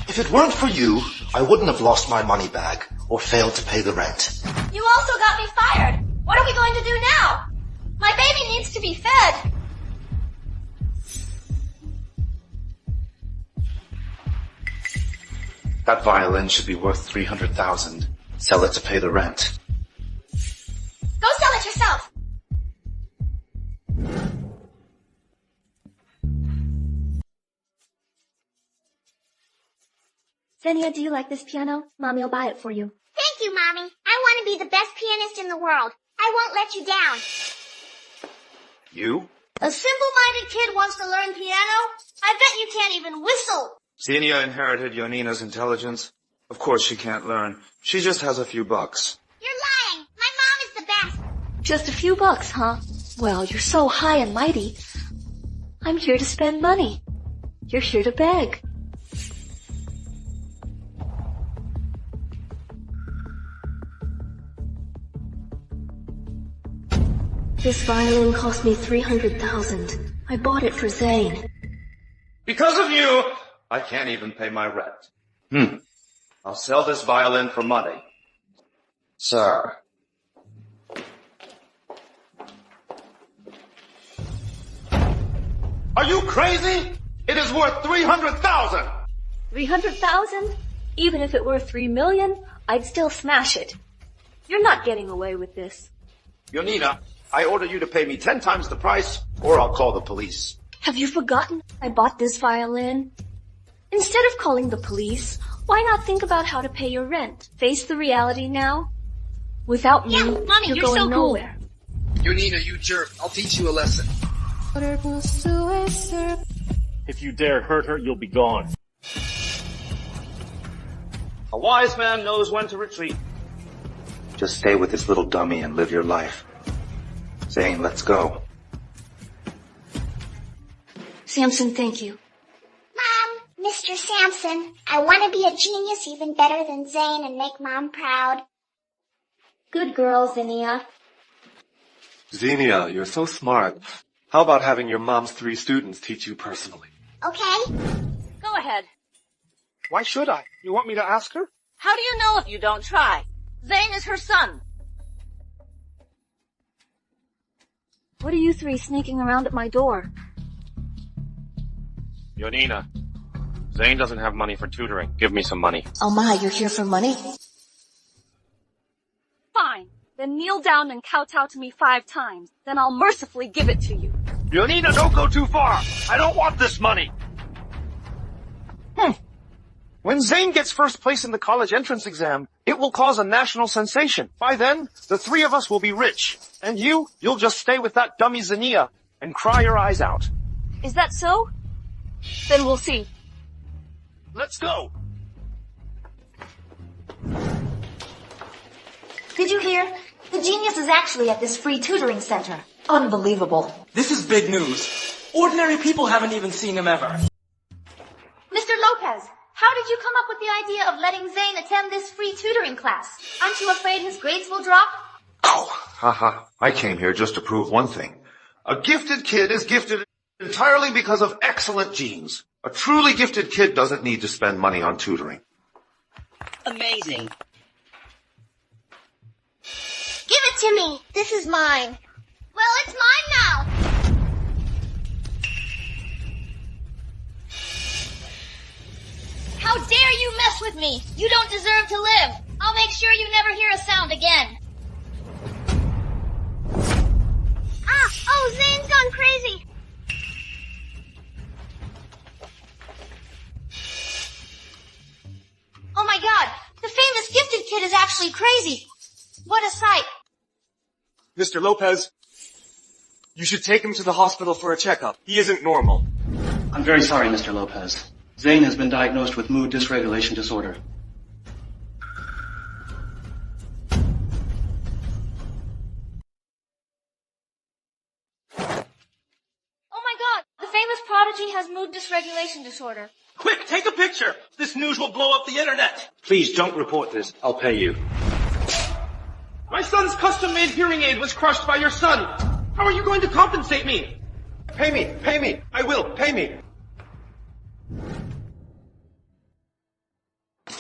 If it weren't for you, I wouldn't have lost my money bag or failed to pay the rent. You also got me fired. What are we going to do now? My baby needs to be fed. That violin should be worth 300,000. Sell it to pay the rent. Go sell it yourself. Xenia, do you like this piano? Mommy will buy it for you. Thank you, Mommy. I want to be the best pianist in the world. I won't let you down. You? A simple-minded kid wants to learn piano? I bet you can't even whistle. Xenia inherited Yonina's intelligence. Of course she can't learn. She just has a few bucks. You're lying. My mom is the best. Just a few bucks, huh? Well, you're so high and mighty. I'm here to spend money. You're here to beg. This violin cost me 300,000. I bought it for Zane. Because of you, I can't even pay my rent. I'll sell this violin for money. Sir. Are you crazy? It is worth 300,000! 300,000? Even if it were 3 million, I'd still smash it. You're not getting away with this. Yonina, I order you to pay me 10 times the price, or I'll call the police. Have you forgotten I bought this violin? Instead of calling the police, why not think about how to pay your rent? Face the reality now. Without me, Mommy, you're you're going so cool. nowhere. Yonina, you jerk. I'll teach you a lesson. If you dare hurt her, you'll be gone. A wise man knows when to retreat. Just stay with this little dummy and live your life. Zane, let's go. Samson, thank you. Mom, Mr. Samson, I want to be a genius even better than Zane and make Mom proud. Good girl, Zinnia. Xenia, you're so smart. How about having your mom's 3 students teach you personally? Okay. Go ahead. Why should I? You want me to ask her? How do you know if you don't try? Zane is her son. What are you 3 sneaking around at my door? Yonina, Zane doesn't have money for tutoring. Give me some money. Oh my, you're here for money? Fine. Then kneel down and kowtow to me 5 times. Then I'll mercifully give it to you. Yonina, don't go too far! I don't want this money! When Zane gets first place in the college entrance exam, it will cause a national sensation. By then, the 3 of us will be rich. And you'll just stay with that dummy Zinnia and cry your eyes out. Is that so? Then we'll see. Let's go! Did you hear? The genius is actually at this free tutoring center. Unbelievable. This is big news. Ordinary people haven't even seen him ever. Mr. Lopez, how did you come up with the idea of letting Zane attend this free tutoring class? Aren't you afraid his grades will drop? Haha, I came here just to prove one thing. A gifted kid is gifted entirely because of excellent genes. A truly gifted kid doesn't need to spend money on tutoring. Amazing. Give it to me. This is mine. Well, it's mine now. How dare you mess with me? You don't deserve to live. I'll make sure you never hear a sound again. Oh, Zane's gone crazy. Oh my god, the famous gifted kid is actually crazy. What a sight. Mr. Lopez, you should take him to the hospital for a checkup. He isn't normal. I'm very sorry, Mr. Lopez. Zane has been diagnosed with mood dysregulation disorder. Oh my god, the famous prodigy has mood dysregulation disorder. Quick, take a picture! This news will blow up the internet! Please don't report this. I'll pay you. My son's custom-made hearing aid was crushed by your son! How are you going to compensate me? Pay me! I will, pay me!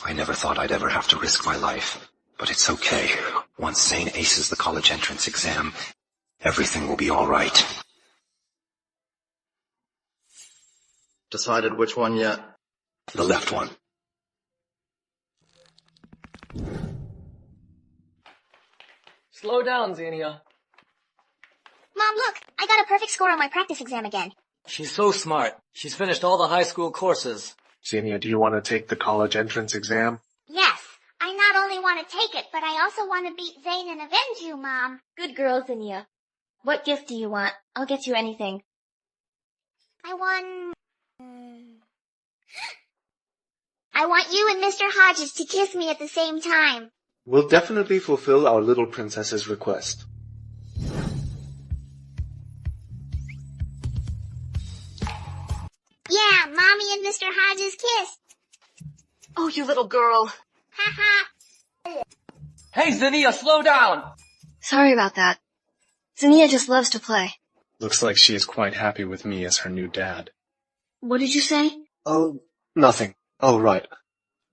I never thought I'd ever have to risk my life. But it's okay. Once Zane aces the college entrance exam, everything will be alright. Decided which one yet? The left one. Slow down, Xenia. Mom, look. I got a perfect score on my practice exam again. She's so smart. She's finished all the high school courses. Xenia, do you want to take the college entrance exam? Yes. I not only want to take it, but I also want to beat Zane and avenge you, Mom. Good girl, Zinnia. What gift do you want? I'll get you anything. I want you and Mr. Hodges to kiss me at the same time. We'll definitely fulfill our little princess's request. Yeah, Mommy and Mr. Hodges kissed. Oh, you little girl. Hey, Zinnia, slow down! Sorry about that. Zinnia just loves to play. Looks like she is quite happy with me as her new dad. What did you say? Oh, nothing. Oh, right.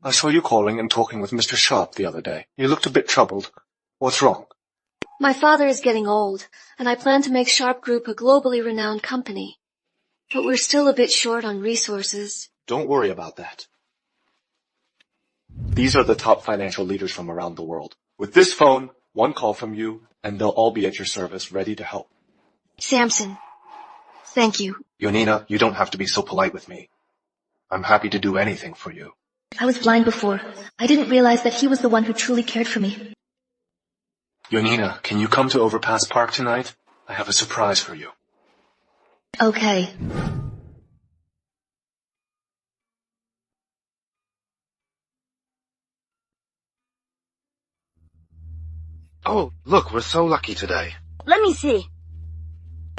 I saw you calling and talking with Mr. Sharp the other day. You looked a bit troubled. What's wrong? My father is getting old, and I plan to make Sharp Group a globally renowned company. But we're still a bit short on resources. Don't worry about that. These are the top financial leaders from around the world. With this phone, one call from you, and they'll all be at your service, ready to help. Samson, thank you. Yonina, you don't have to be so polite with me. I'm happy to do anything for you. I was blind before. I didn't realize that he was the one who truly cared for me. Yonina, can you come to Overpass Park tonight? I have a surprise for you. Okay. Oh, look, we're so lucky today. Let me see.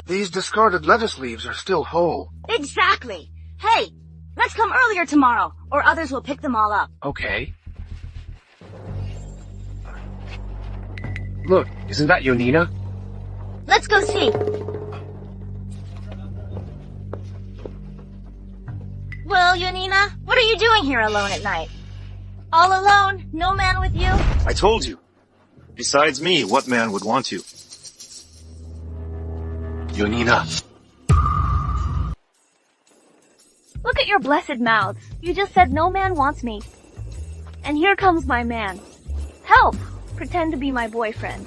These discarded lettuce leaves are still whole. Exactly. Hey, let's come earlier tomorrow, or others will pick them all up. Okay. Look, isn't that Yonina? Let's go see. Well, Yonina, what are you doing here alone at night? All alone? No man with you? I told you. Besides me, what man would want you? Yonina. Look at your blessed mouths. You just said no man wants me. And here comes my man. Help! Pretend to be my boyfriend.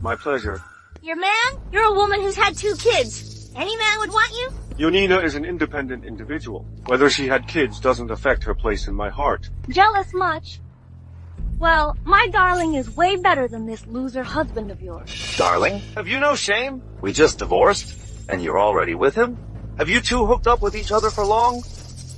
My pleasure. Your man? You're a woman who's had 2 kids. Any man would want you? Yonina is an independent individual. Whether she had kids doesn't affect her place in my heart. Jealous much? Well, my darling is way better than this loser husband of yours. Darling? Have you no shame? We just divorced, and you're already with him? Have you two hooked up with each other for long?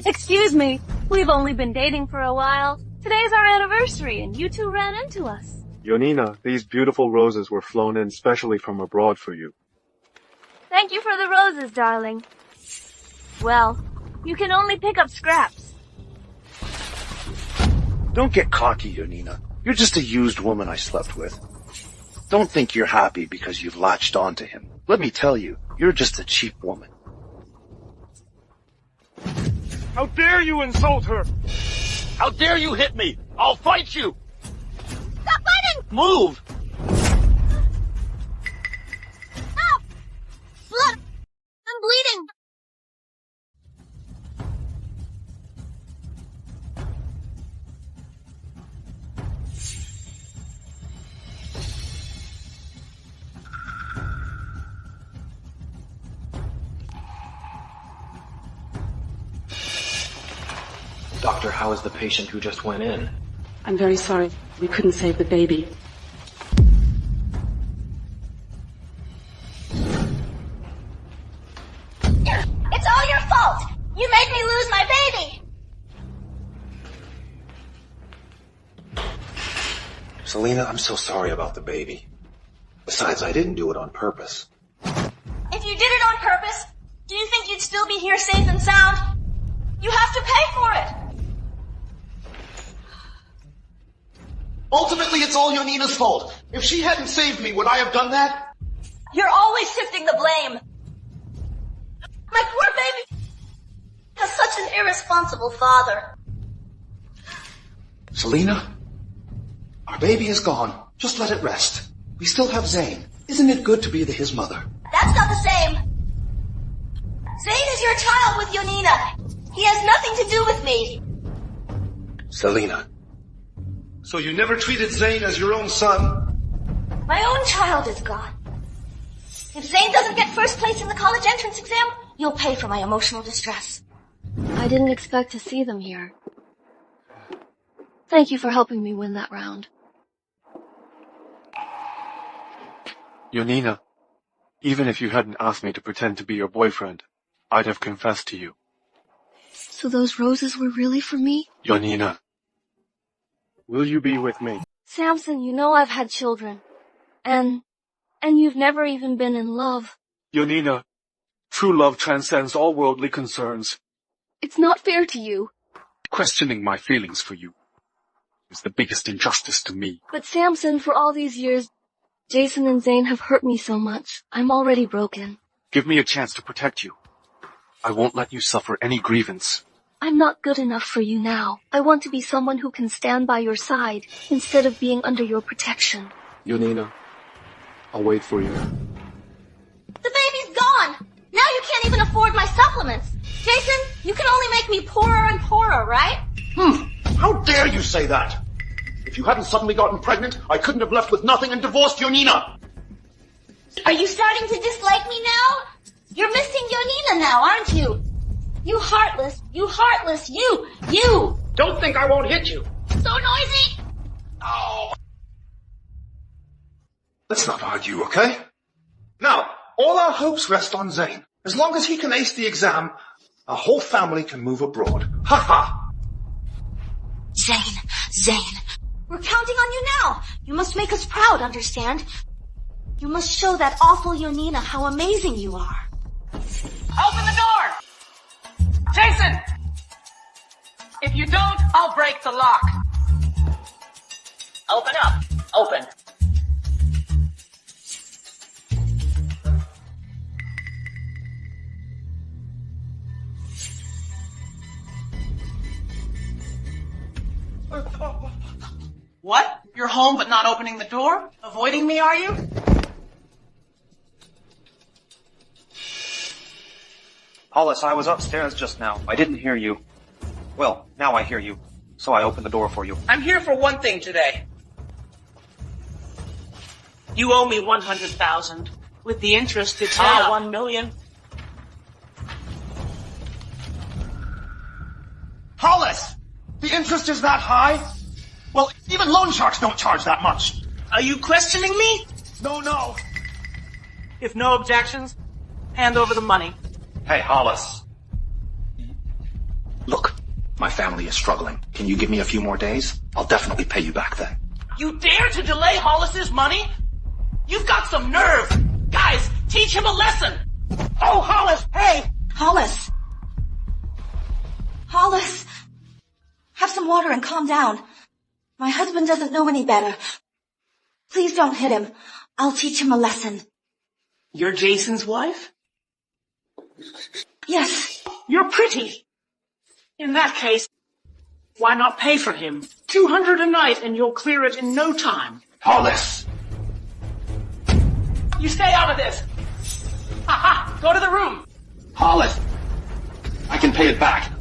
Excuse me, we've only been dating for a while. Today's our anniversary and you two ran into us. Yonina, these beautiful roses were flown in specially from abroad for you. Thank you for the roses, darling. Well, you can only pick up scraps. Don't get cocky, Yonina. You're just a used woman I slept with. Don't think you're happy because you've latched onto him. Let me tell you, you're just a cheap woman. How dare you insult her? How dare you hit me? I'll fight you! Stop fighting! Move! Stop! Blood! I'm bleeding! Doctor, how is the patient who just went in? I'm very sorry. We couldn't save the baby. It's all your fault! You made me lose my baby! Selena, I'm so sorry about the baby. Besides, I didn't do it on purpose. If you did it on purpose, do you think you'd still be here safe and sound? You have to pay for it! Ultimately, it's all Yonina's fault. If she hadn't saved me, would I have done that? You're always shifting the blame. My poor baby has such an irresponsible father. Selena, our baby is gone. Just let it rest. We still have Zane. Isn't it good to be his mother? That's not the same. Zane is your child with Yonina. He has nothing to do with me. Selena. So you never treated Zane as your own son? My own child is gone. If Zane doesn't get first place in the college entrance exam, you'll pay for my emotional distress. I didn't expect to see them here. Thank you for helping me win that round. Yonina, even if you hadn't asked me to pretend to be your boyfriend, I'd have confessed to you. So those roses were really for me? Yonina. Will you be with me? Samson, you know I've had children. And you've never even been in love. Yonina, true love transcends all worldly concerns. It's not fair to you. Questioning my feelings for you is the biggest injustice to me. But Samson, for all these years, Jason and Zane have hurt me so much. I'm already broken. Give me a chance to protect you. I won't let you suffer any grievance. I'm not good enough for you now. I want to be someone who can stand by your side instead of being under your protection. Yonina, I'll wait for you. The baby's gone! Now you can't even afford my supplements. Jason, you can only make me poorer and poorer, right? How dare you say that? If you hadn't suddenly gotten pregnant, I couldn't have left with nothing and divorced Yonina. Are you starting to dislike me now? You're missing Yonina now, aren't you? You heartless, you! Don't think I won't hit you. So noisy! Oh. Let's not argue, okay? Now, all our hopes rest on Zane. As long as he can ace the exam, our whole family can move abroad. Ha ha! Zane, we're counting on you now. You must make us proud, understand? You must show that awful Yonina how amazing you are. Open the door! Jason! If you don't, I'll break the lock. Open up. Open. What? You're home but not opening the door? Avoiding me, are you? Hollis, I was upstairs just now. I didn't hear you. Well, now I hear you, so I opened the door for you. I'm here for one thing today. You owe me 100,000. With the interest, it's now 1 million. Hollis! The interest is that high? Well, even loan sharks don't charge that much. Are you questioning me? No. If no objections, hand over the money. Hey, Hollis. Look, my family is struggling. Can you give me a few more days? I'll definitely pay you back then. You dare to delay Hollis's money? You've got some nerve. Guys, teach him a lesson. Oh, Hollis, hey! Hollis! Have some water and calm down. My husband doesn't know any better. Please don't hit him. I'll teach him a lesson. You're Jason's wife? Yes. You're pretty. In that case, why not pay for him? 200 a night and you'll clear it in no time. Hollis! You stay out of this. Go to the room. Hollis! I can pay it back.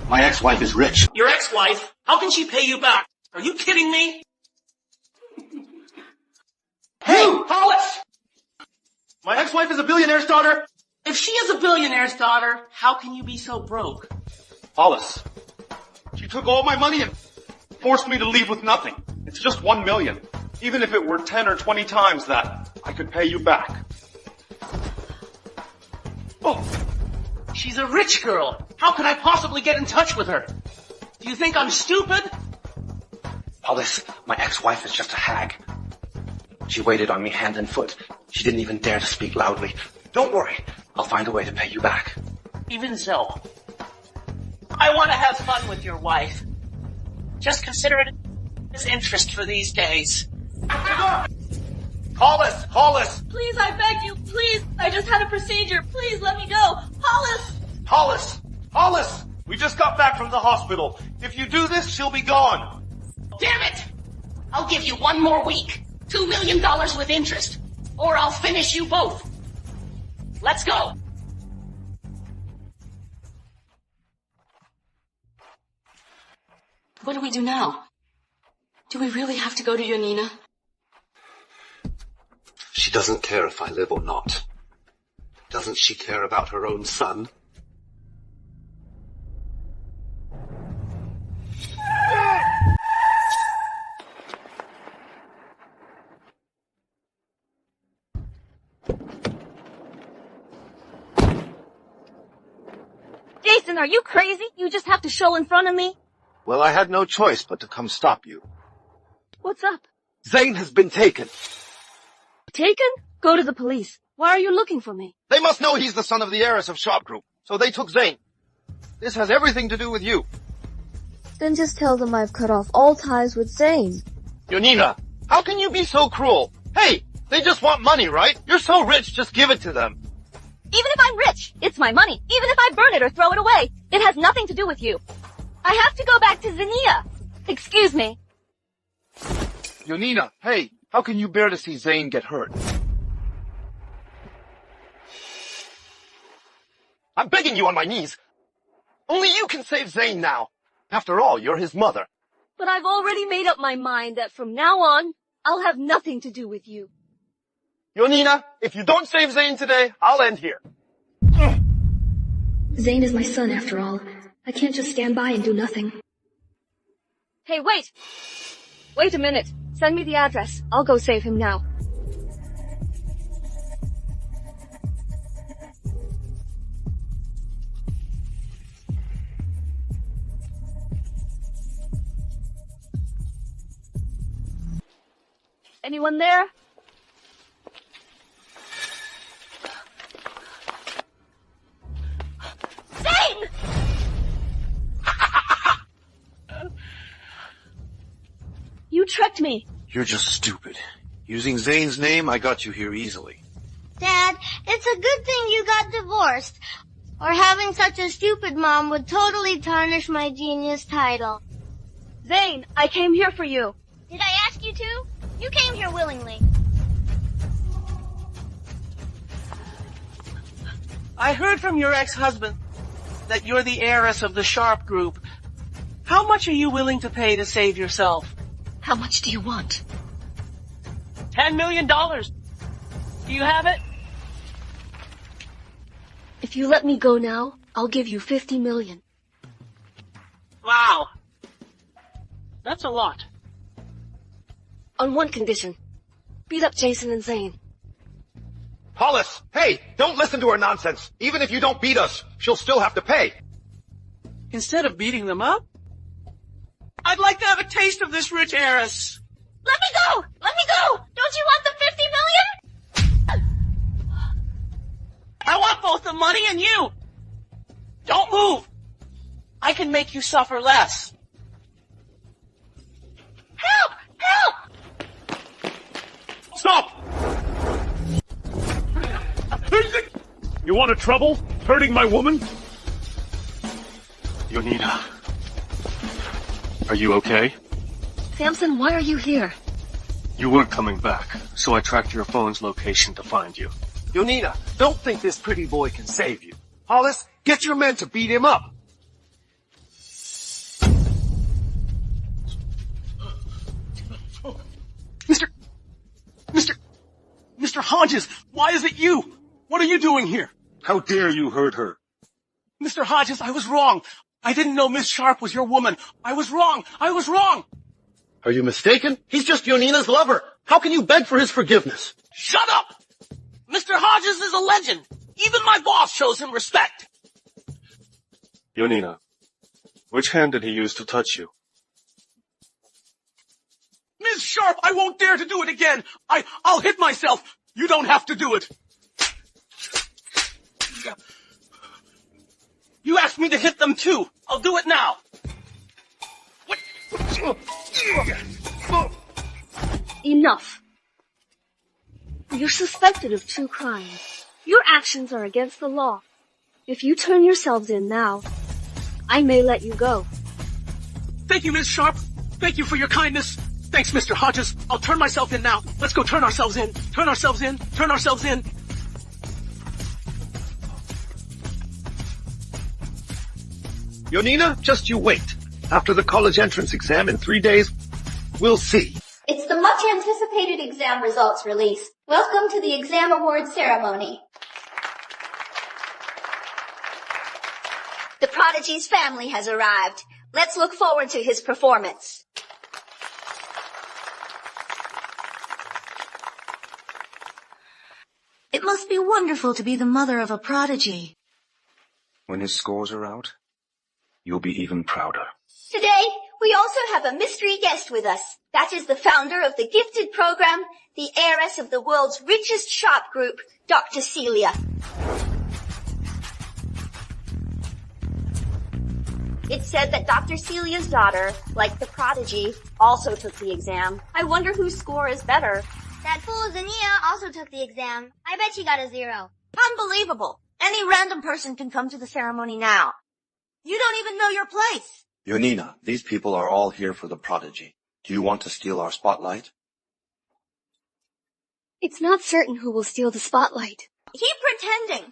My ex-wife is rich. Your ex-wife? How can she pay you back? Are you kidding me? Hey, Hollis! My ex-wife is a billionaire's daughter. If she is a billionaire's daughter, how can you be so broke? Hollis, she took all my money and forced me to leave with nothing. It's just 1 million. Even if it were 10 or 20 times that, I could pay you back. Oh, she's a rich girl. How could I possibly get in touch with her? Do you think I'm stupid? Hollis, my ex-wife is just a hag. She waited on me hand and foot. She didn't even dare to speak loudly. Don't worry, I'll find a way to pay you back. Even so, I want to have fun with your wife. Just consider it as interest for these days. Hollis! Please, I beg you, please. I just had a procedure. Please let me go. Hollis! We just got back from the hospital. If you do this, she'll be gone. Damn it! I'll give you 1 more week. $2 million with interest. Or I'll finish you both. Let's go. What do we do now? Do we really have to go to Yonina? She doesn't care if I live or not. Doesn't she care about her own son? Jason, are you crazy? You just have to show in front of me? Well, I had no choice but to come stop you. What's up? Zane has been taken. Taken? Go to the police. Why are you looking for me? They must know he's the son of the heiress of Shop Group, so they took Zane. This has everything to do with you. Then just tell them I've cut off all ties with Zane. Yonina, how can you be so cruel? Hey, they just want money, right? You're so rich, just give it to them. Even if I'm rich, it's my money. Even if I burn it or throw it away, it has nothing to do with you. I have to go back to Zania. Excuse me. Yonina, hey, how can you bear to see Zane get hurt? I'm begging you on my knees. Only you can save Zane now. After all, you're his mother. But I've already made up my mind that from now on, I'll have nothing to do with you. Yonina, if you don't save Zane today, I'll end here. Zane is my son, after all. I can't just stand by and do nothing. Hey, wait! Wait a minute. Send me the address. I'll go save him now. Anyone there? Zane! You tricked me. You're just stupid. Using Zane's name, I got you here easily. Dad, it's a good thing you got divorced, or having such a stupid mom would totally tarnish my genius title. Zane, I came here for you. Did I ask you to? You came here willingly. I heard from your ex-husband that you're the heiress of the Sharp Group. How much are you willing to pay to save yourself? How much do you want? $10 million. Do you have it? If you let me go now, I'll give you 50 million. Wow. That's a lot. On one condition. Beat up Jason and Zane. Hollis, hey, don't listen to her nonsense. Even if you don't beat us, she'll still have to pay. Instead of beating them up, I'd like to have a taste of this rich heiress. Let me go! Let me go! Don't you want the 50 million? I want both the money and you. Don't move. I can make you suffer less. Help! Help! Stop! You want trouble? Hurting my woman? Yonina. Are you okay? Samson, why are you here? You weren't coming back, so I tracked your phone's location to find you. Yonina, don't think this pretty boy can save you. Hollis, get your men to beat him up. Mr. Hodges, why is it you? What are you doing here? How dare you hurt her? Mr. Hodges, I was wrong. I didn't know Miss Sharp was your woman. I was wrong. I was wrong. Are you mistaken? He's just Yonina's lover. How can you beg for his forgiveness? Shut up! Mr. Hodges is a legend. Even my boss shows him respect. Yonina, which hand did he use to touch you? Miss Sharp, I won't dare to do it again. I'll hit myself. You don't have to do it. You asked me to hit them too. I'll do it now. Enough. You're suspected of 2 crimes. Your actions are against the law. If you turn yourselves in now, I may let you go. Thank you, Miss Sharp. Thank you for your kindness. Thanks, Mr. Hodges. I'll turn myself in now. Let's go turn ourselves in. Turn ourselves in. Turn ourselves in. Yonina, just you wait. After the college entrance exam in 3 days, we'll see. It's the much anticipated exam results release. Welcome to the exam award ceremony. The prodigy's family has arrived. Let's look forward to his performance. It must be wonderful to be the mother of a prodigy. When his scores are out, you'll be even prouder. Today, we also have a mystery guest with us. That is the founder of the gifted program, the heiress of the world's richest Sharp Group, Dr. Celia. It said that Dr. Celia's daughter, like the prodigy, also took the exam. I wonder whose score is better. That fool Zania also took the exam. I bet she got a 0. Unbelievable. Any random person can come to the ceremony now. You don't even know your place. Yonina, these people are all here for the prodigy. Do you want to steal our spotlight? It's not certain who will steal the spotlight. Keep pretending.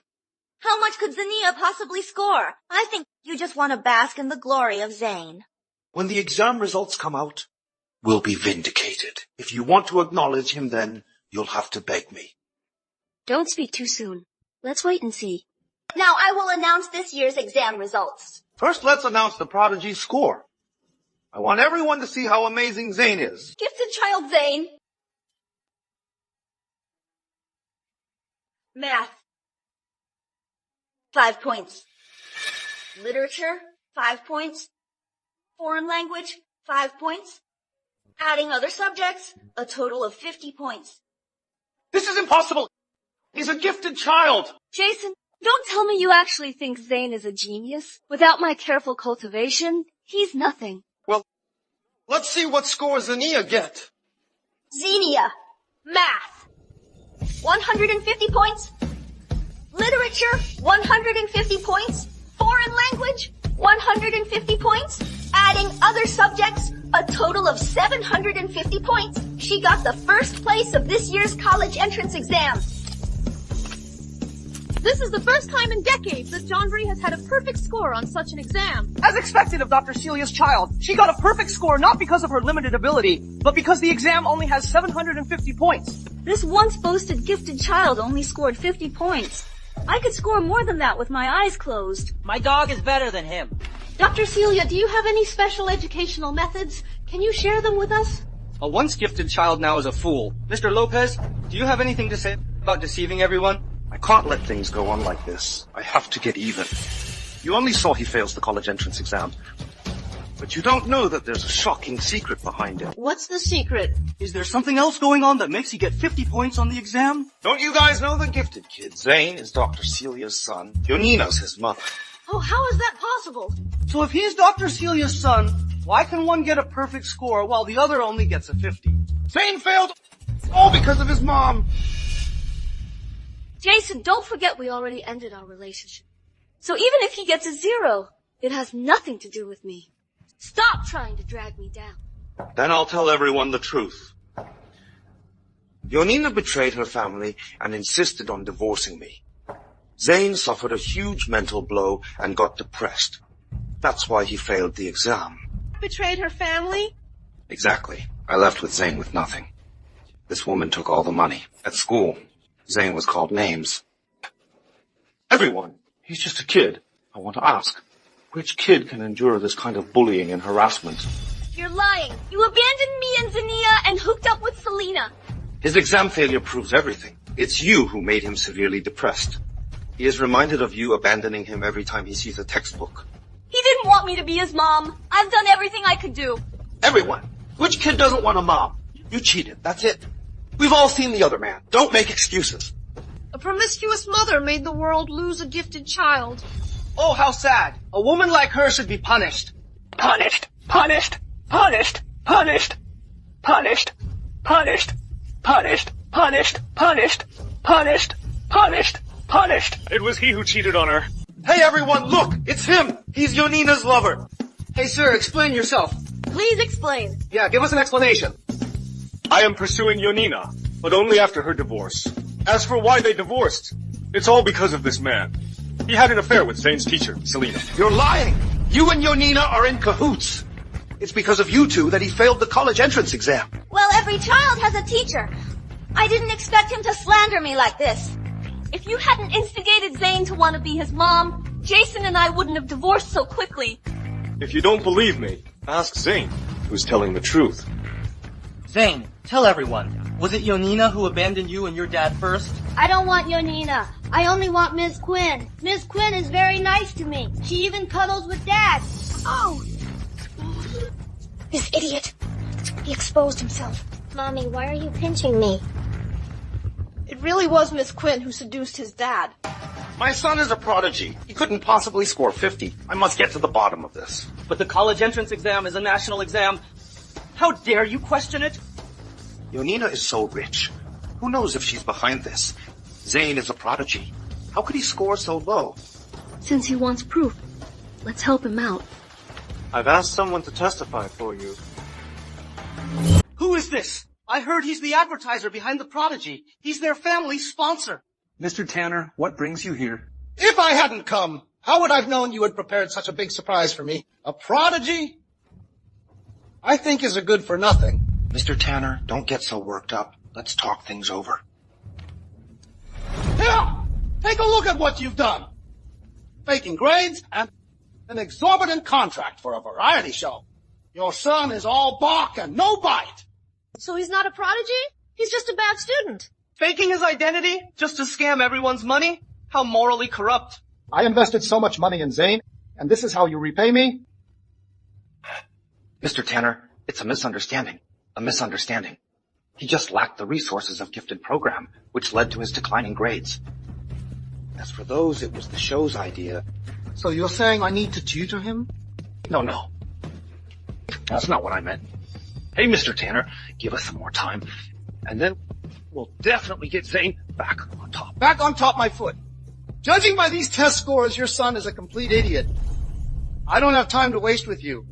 How much could Zania possibly score? I think you just want to bask in the glory of Zane. When the exam results come out, we'll be vindicated. If you want to acknowledge him then, you'll have to beg me. Don't speak too soon. Let's wait and see. Now I will announce this year's exam results. First, let's announce the prodigy's score. I want everyone to see how amazing Zane is. Gifted child Zane. Math, 5 points. Literature, 5 points. Foreign language, 5 points. Adding other subjects, a total of 50 points. This is impossible. He's a gifted child. Jason, don't tell me you actually think Zane is a genius. Without my careful cultivation, he's nothing. Well, let's see what score Zania get. Xenia, math, 150 points. Literature, 150 points. Foreign language, 150 points. Adding other subjects, a total of 750 points. She got the first place of this year's college entrance exam. This is the first time in decades that Johnbury has had a perfect score on such an exam. As expected of Dr. Celia's child, she got a perfect score not because of her limited ability, but because the exam only has 750 points. This once boasted gifted child only scored 50 points. I could score more than that with my eyes closed. My dog is better than him. Dr. Celia, do you have any special educational methods? Can you share them with us? A once gifted child now is a fool. Mr. Lopez, do you have anything to say about deceiving everyone? I can't let things go on like this. I have to get even. You only saw he fails the college entrance exam. But you don't know that there's a shocking secret behind it. What's the secret? Is there something else going on that makes you get 50 points on the exam? Don't you guys know the gifted kid? Zane is Dr. Celia's son. Yonina's his mother. Oh, how is that possible? So if he's Dr. Celia's son, why can one get a perfect score while the other only gets a 50? Zane failed all because of his mom. Jason, don't forget we already ended our relationship. So even if he gets a 0, it has nothing to do with me. Stop trying to drag me down. Then I'll tell everyone the truth. Yonina betrayed her family and insisted on divorcing me. Zane suffered a huge mental blow and got depressed. That's why he failed the exam. Betrayed her family? Exactly. I left with Zane with nothing. This woman took all the money. At school, Zane was called names. Everyone. He's just a kid. I want to ask, which kid can endure this kind of bullying and harassment? You're lying. You abandoned me and Zania and hooked up with Selena. His exam failure proves everything. It's you who made him severely depressed. He is reminded of you abandoning him every time he sees a textbook. He didn't want me to be his mom. I've done everything I could do. Everyone. Which kid doesn't want a mom? You cheated. That's it. We've all seen the other man. Don't make excuses. A promiscuous mother made the world lose a gifted child. Oh, how sad. A woman like her should be punished. Punished, punished, punished, punished, punished, punished, punished, punished, punished, punished, punished, punished. It was he who cheated on her. Hey everyone, look! It's him! He's Yonina's lover! Hey sir, explain yourself. Please explain. Yeah, give us an explanation. I am pursuing Yonina, but only after her divorce. As for why they divorced, it's all because of this man. He had an affair with Zane's teacher, Selena. You're lying! You and Yonina are in cahoots. It's because of you two that he failed the college entrance exam. Well, every child has a teacher. I didn't expect him to slander me like this. If you hadn't instigated Zane to want to be his mom, Jason and I wouldn't have divorced so quickly. If you don't believe me, ask Zane, who's telling the truth. Zane, tell everyone. Was it Yonina who abandoned you and your dad first? I don't want Yonina. I only want Miss Quinn. Miss Quinn is very nice to me. She even cuddles with Dad. Oh! This idiot. He exposed himself. Mommy, why are you pinching me? It really was Miss Quinn who seduced his dad. My son is a prodigy. He couldn't possibly score 50. I must get to the bottom of this. But the college entrance exam is a national exam. How dare you question it? Yonina is so rich. Who knows if she's behind this? Zane is a prodigy. How could he score so low? Since he wants proof, let's help him out. I've asked someone to testify for you. Who is this? I heard he's the advertiser behind the prodigy. He's their family sponsor. Mr. Tanner, what brings you here? If I hadn't come, how would I have known you had prepared such a big surprise for me? A prodigy? I think is a good for nothing. Mr. Tanner, don't get so worked up. Let's talk things over. Here! Take a look at what you've done. Faking grades and an exorbitant contract for a variety show. Your son is all bark and no bite. So he's not a prodigy? He's just a bad student. Faking his identity just to scam everyone's money? How morally corrupt. I invested so much money in Zane, and this is how you repay me? Mr. Tanner, it's a misunderstanding. A misunderstanding. He just lacked the resources of gifted program, which led to his declining grades. As for those, it was the show's idea. So you're saying I need to tutor him? No. That's not what I meant. Hey, Mr. Tanner, give us some more time, and then we'll definitely get Zane back on top. Back on top my foot. Judging by these test scores, your son is a complete idiot. I don't have time to waste with you.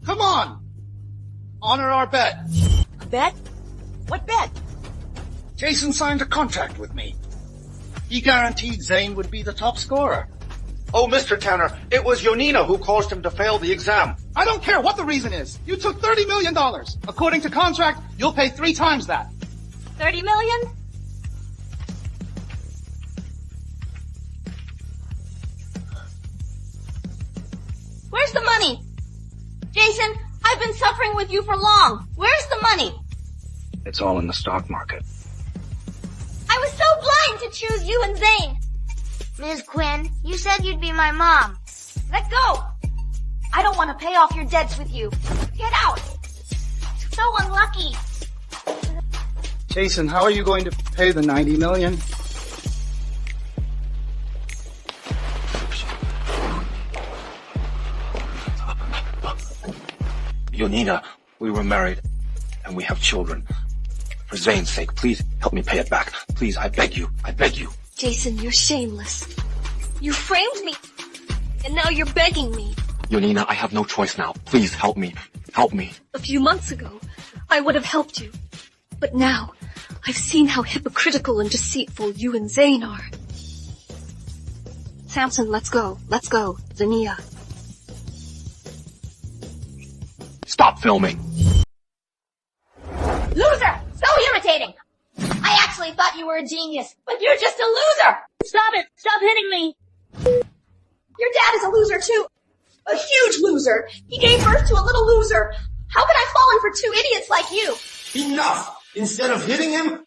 Come on. Honor our bet. A bet? What bet? Jason signed a contract with me. He guaranteed Zane would be the top scorer. Oh, Mr. Tanner, it was Yonina who caused him to fail the exam. I don't care what the reason is. You took $30 million. According to contract, you'll pay 3 times that. 30 million? Where's the money? Jason, I've been suffering with you for long. Where's the money? It's all in the stock market. I was so blind to choose you and Zane. Ms. Quinn, you said you'd be my mom. Let go. I don't want to pay off your debts with you. Get out. So unlucky. Jason, how are you going to pay the $90 million? Yonina, we were married, and we have children. For Zane's sake, please help me pay it back. Please, I beg you. I beg you. Jason, you're shameless. You framed me, and now you're begging me. Yonina, I have no choice now. Please help me. Help me. A few months ago, I would have helped you. But now, I've seen how hypocritical and deceitful you and Zane are. Samson, let's go. Let's go. Zania. Stop filming. Loser! So irritating! I actually thought you were a genius, but you're just a loser! Stop it! Stop hitting me! Your dad is a loser too. A huge loser. He gave birth to a little loser. How could I fall in for 2 idiots like you? Enough! Instead of hitting him,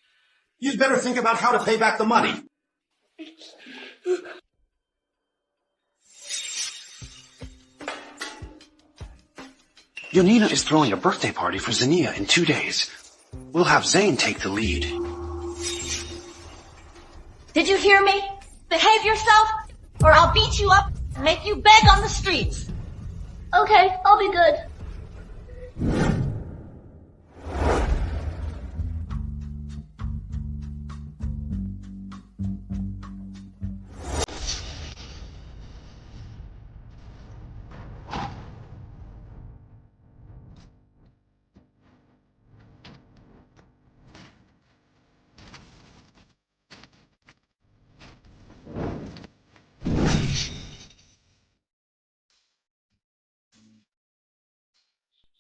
you'd better think about how to pay back the money. Yonina is throwing a birthday party for Zania in 2 days. We'll have Zane take the lead. Did you hear me? Behave yourself, or I'll beat you up and make you beg on the streets. Okay, I'll be good.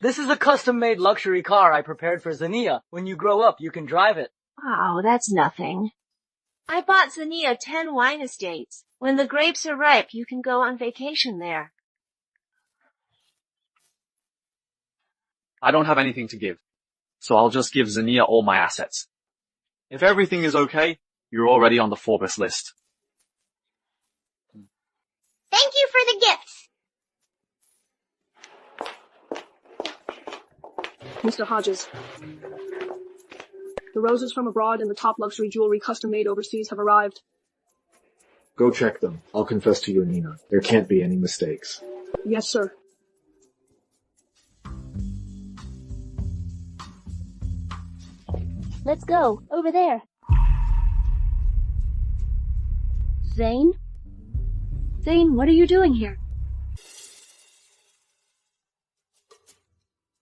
This is a custom-made luxury car I prepared for Zania. When you grow up, you can drive it. Oh, that's nothing. I bought Zania 10 wine estates. When the grapes are ripe, you can go on vacation there. I don't have anything to give, so I'll just give Zania all my assets. If everything is okay, you're already on the Forbes list. Thank you for the gifts. Mr. Hodges. The roses from abroad and the top luxury jewelry custom made overseas have arrived. Go check them. I'll confess to Yonina. There can't be any mistakes. Yes, sir. Let's go. Over there. Zane? Zane, what are you doing here?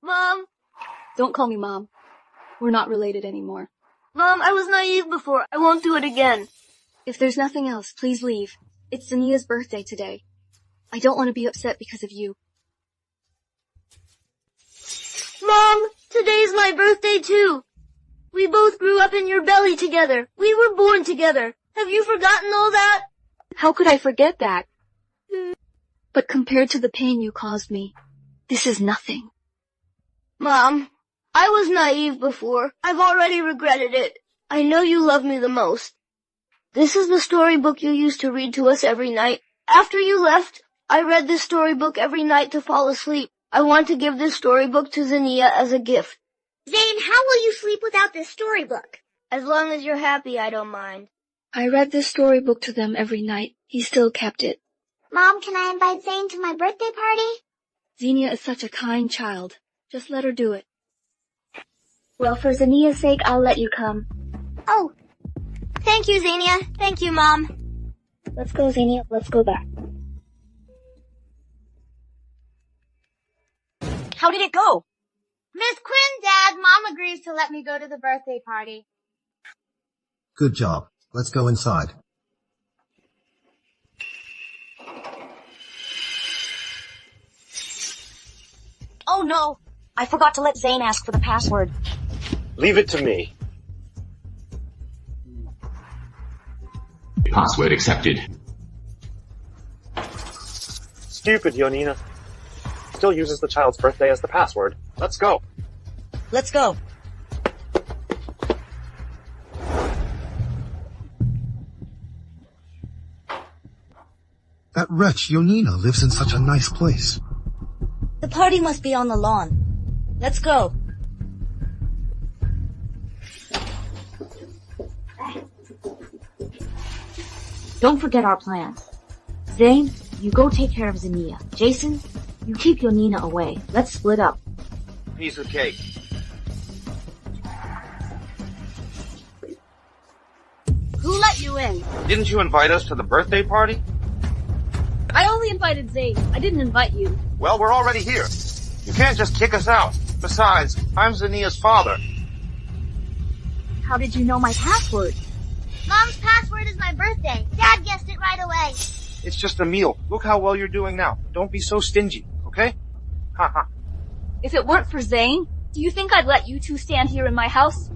Mom! Don't call me Mom. We're not related anymore. Mom, I was naive before. I won't do it again. If there's nothing else, please leave. It's Zania's birthday today. I don't want to be upset because of you. Mom, today's my birthday too. We both grew up in your belly together. We were born together. Have you forgotten all that? How could I forget that? But compared to the pain you caused me, this is nothing. Mom, I was naive before. I've already regretted it. I know you love me the most. This is the storybook you used to read to us every night. After you left, I read this storybook every night to fall asleep. I want to give this storybook to Zania as a gift. Zane, how will you sleep without this storybook? As long as you're happy, I don't mind. I read this storybook to them every night. He still kept it. Mom, can I invite Zane to my birthday party? Xenia is such a kind child. Just let her do it. Well, for Zania's sake, I'll let you come. Oh, thank you, Xenia. Thank you, Mom. Let's go, Xenia. Let's go back. How did it go? Miss Quinn, Dad, Mom agrees to let me go to the birthday party. Good job. Let's go inside. Oh no, I forgot to let Zane ask for the password. Leave it to me. Password accepted. Stupid Yonina. Still uses the child's birthday as the password. Let's go. Let's go. That wretch Yonina lives in such a nice place. The party must be on the lawn. Let's go. Don't forget our plan. Zane, you go take care of Zania. Jason, you keep Yonina away. Let's split up. Piece of cake. Who let you in? Didn't you invite us to the birthday party? I only invited Zane. I didn't invite you. Well, we're already here. You can't just kick us out. Besides, I'm Zania's father. How did you know my password? Mom's password is my birthday. Dad guessed it right away. It's just a meal. Look how well you're doing now. Don't be so stingy, okay? Haha. If it weren't for Zane, do you think I'd let you two stand here in my house?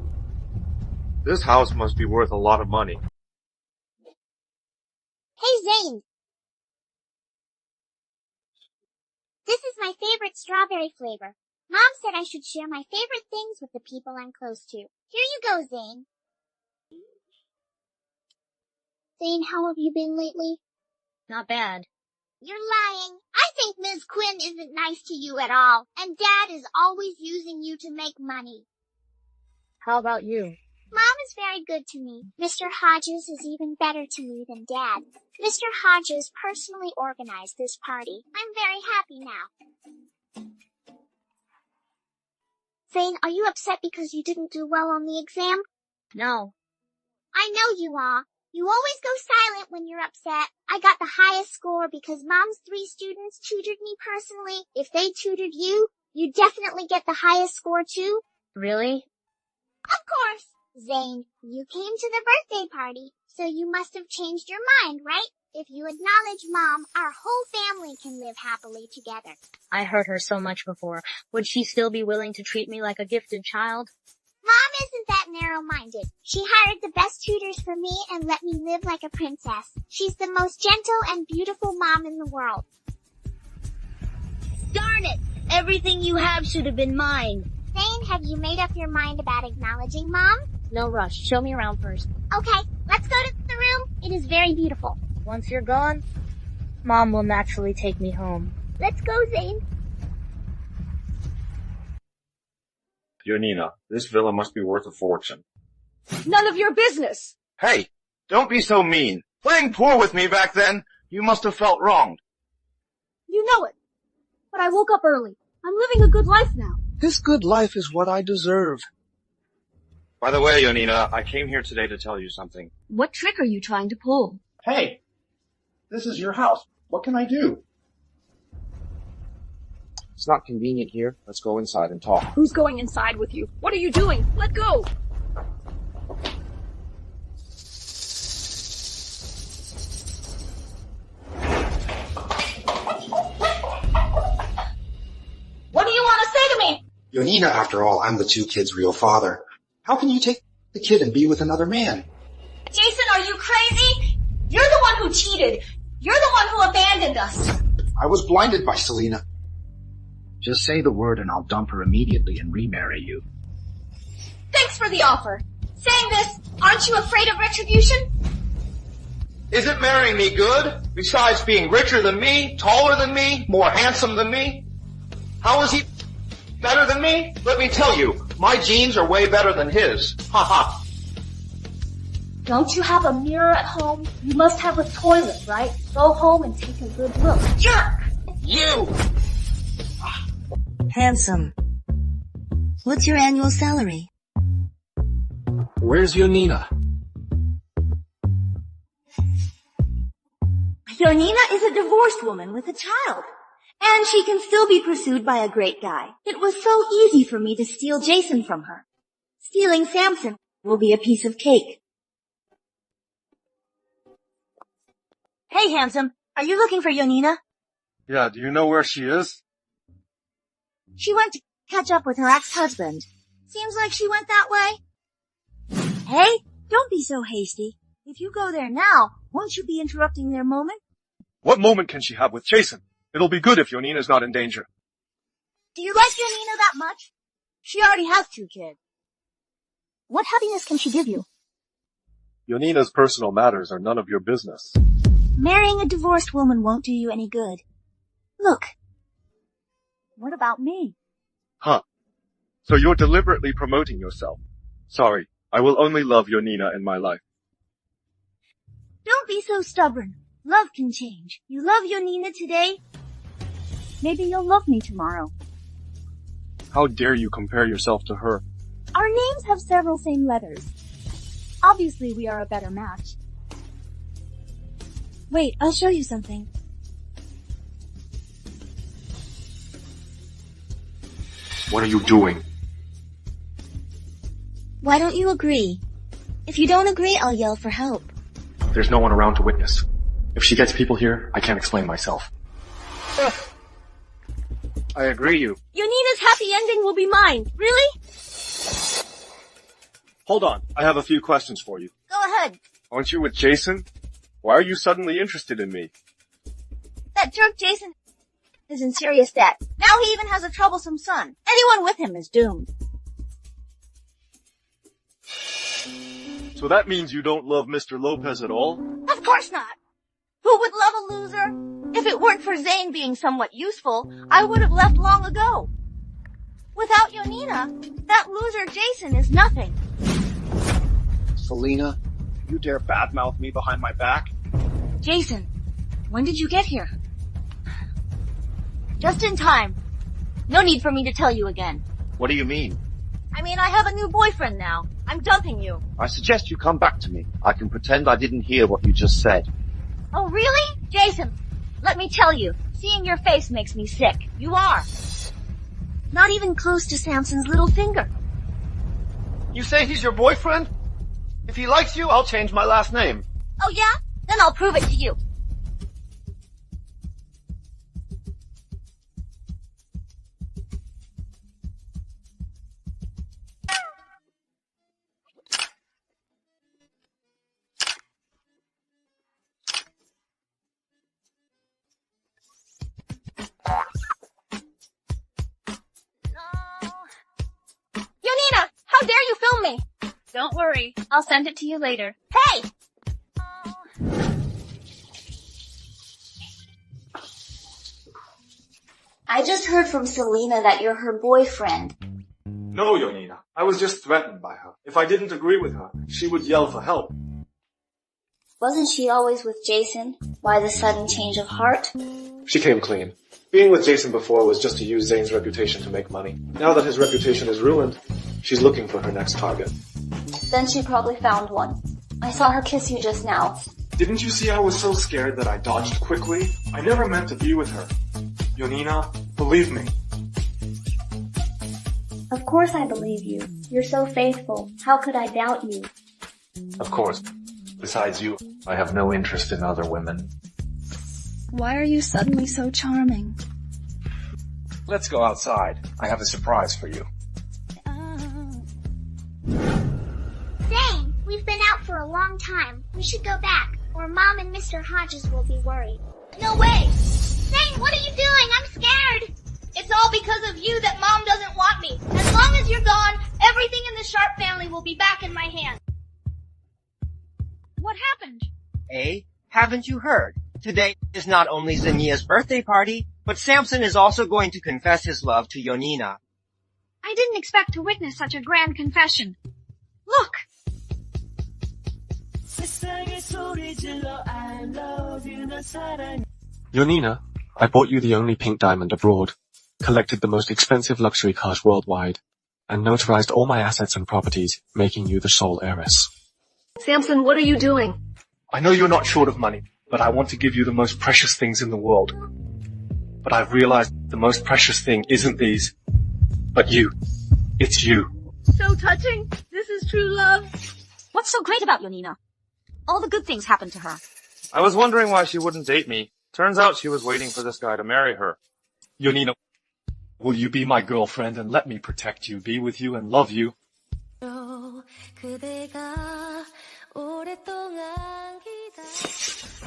This house must be worth a lot of money. Hey, Zane. This is my favorite strawberry flavor. Mom said I should share my favorite things with the people I'm close to. Here you go, Zane. Zane, how have you been lately? Not bad. You're lying. I think Ms. Quinn isn't nice to you at all, and Dad is always using you to make money. How about you? Mom is very good to me. Mr. Hodges is even better to me than Dad. Mr. Hodges personally organized this party. I'm very happy now. Zane, are you upset because you didn't do well on the exam? No. I know you are. You always go silent when you're upset. I got the highest score because Mom's 3 students tutored me personally. If they tutored you, you'd definitely get the highest score too. Really? Of course. Zane, you came to the birthday party, so you must have changed your mind, right? If you acknowledge Mom, our whole family can live happily together. I heard her so much before. Would she still be willing to treat me like a gifted child? Mom isn't that narrow-minded. She hired the best tutors for me and let me live like a princess. She's the most gentle and beautiful mom in the world. Darn it! Everything you have should have been mine. Zane, have you made up your mind about acknowledging Mom? No rush. Show me around first. Okay, let's go to the room. It is very beautiful. Once you're gone, Mom will naturally take me home. Let's go, Zane. Yonina, this villa must be worth a fortune. None of your business. Hey, don't be so mean. Playing poor with me back then, you must have felt wronged. You know it. But I woke up early. I'm living a good life now. This good life is what I deserve. By the way, Yonina, I came here today to tell you something. What trick are you trying to pull? Hey, this is your house. What can I do? It's not convenient here. Let's go inside and talk. Who's going inside with you? What are you doing? Let go! What do you want to say to me? Yonina, after all, I'm the two kids' real father. How can you take the kid and be with another man? Jason, are you crazy? You're the one who cheated. You're the one who abandoned us. I was blinded by Selena. Just say the word and I'll dump her immediately and remarry you. Thanks for the offer. Saying this, aren't you afraid of retribution? Isn't marrying me good? Besides being richer than me, taller than me, more handsome than me? How is he better than me? Let me tell you, my genes are way better than his. Ha ha. Don't you have a mirror at home? You must have a toilet, right? Go home and take a good look. Jerk! You! Handsome. What's your annual salary? Where's Yonina? Yonina is a divorced woman with a child. And she can still be pursued by a great guy. It was so easy for me to steal Jason from her. Stealing Samson will be a piece of cake. Hey, handsome. Are you looking for Yonina? Yeah, do you know where she is? She went to catch up with her ex-husband. Seems like she went that way. Hey, don't be so hasty. If you go there now, won't you be interrupting their moment? What moment can she have with Jason? It'll be good if Yonina's not in danger. Do you like Yonina that much? She already has 2 kids. What happiness can she give you? Yonina's personal matters are none of your business. Marrying a divorced woman won't do you any good. Look. What about me? Huh. So you're deliberately promoting yourself. Sorry, I will only love Yonina in my life. Don't be so stubborn. Love can change. You love Yonina today. Maybe you'll love me tomorrow. How dare you compare yourself to her? Our names have several same letters. Obviously, we are a better match. Wait, I'll show you something. What are you doing? Why don't you agree? If you don't agree, I'll yell for help. There's no one around to witness. If she gets people here, I can't explain myself. I agree you. Yonina's happy ending will be mine. Really? Hold on, I have a few questions for you. Go ahead. Aren't you with Jason? Why are you suddenly interested in me? That jerk Jason is in serious debt. Now he even has a troublesome son. Anyone with him is doomed. So that means you don't love Mr. Lopez at all? Of course not. Who would love a loser? If it weren't for Zane being somewhat useful, I would have left long ago. Without Yonina, that loser Jason is nothing. Selena, you dare badmouth me behind my back? Jason, when did you get here? Just in time. No need for me to tell you again. What do you mean? I mean, I have a new boyfriend now. I'm dumping you. I suggest you come back to me. I can pretend I didn't hear what you just said. Oh, really? Jason, let me tell you, seeing your face makes me sick. You are. Not even close to Samson's little finger. You say he's your boyfriend? If he likes you, I'll change my last name. Oh yeah? Then I'll prove it to you. Yonina, how dare you film me? Don't worry, I'll send it to you later. Hey! I just heard from Selena that you're her boyfriend. No, Yonina. I was just threatened by her. If I didn't agree with her, she would yell for help. Wasn't she always with Jason? Why the sudden change of heart? She came clean. Being with Jason before was just to use Zane's reputation to make money. Now that his reputation is ruined, she's looking for her next target. Then she probably found one. I saw her kiss you just now. Didn't you see I was so scared that I dodged quickly? I never meant to be with her. Yonina, believe me. Of course I believe you. You're so faithful. How could I doubt you? Of course. Besides you, I have no interest in other women. Why are you suddenly so charming? Let's go outside. I have a surprise for you. Zane, we've been out for a long time. We should go back, or Mom and Mr. Hodges will be worried. No way! Zane, what are you doing? I'm scared. It's all because of you that Mom doesn't want me. As long as you're gone, everything in the Sharp family will be back in my hands. What happened? Eh? Haven't you heard? Today is not only Zania's birthday party, but Samson is also going to confess his love to Yonina. I didn't expect to witness such a grand confession. Look! Yonina, I bought you the only pink diamond abroad, collected the most expensive luxury cars worldwide, and notarized all my assets and properties, making you the sole heiress. Samson, what are you doing? I know you're not short of money, but I want to give you the most precious things in the world. But I've realized the most precious thing isn't these, but you. It's you. So touching. This is true love. What's so great about Yonina? All the good things happened to her. I was wondering why she wouldn't date me. Turns out she was waiting for this guy to marry her. Yonina, will you be my girlfriend and let me protect you, be with you and love you?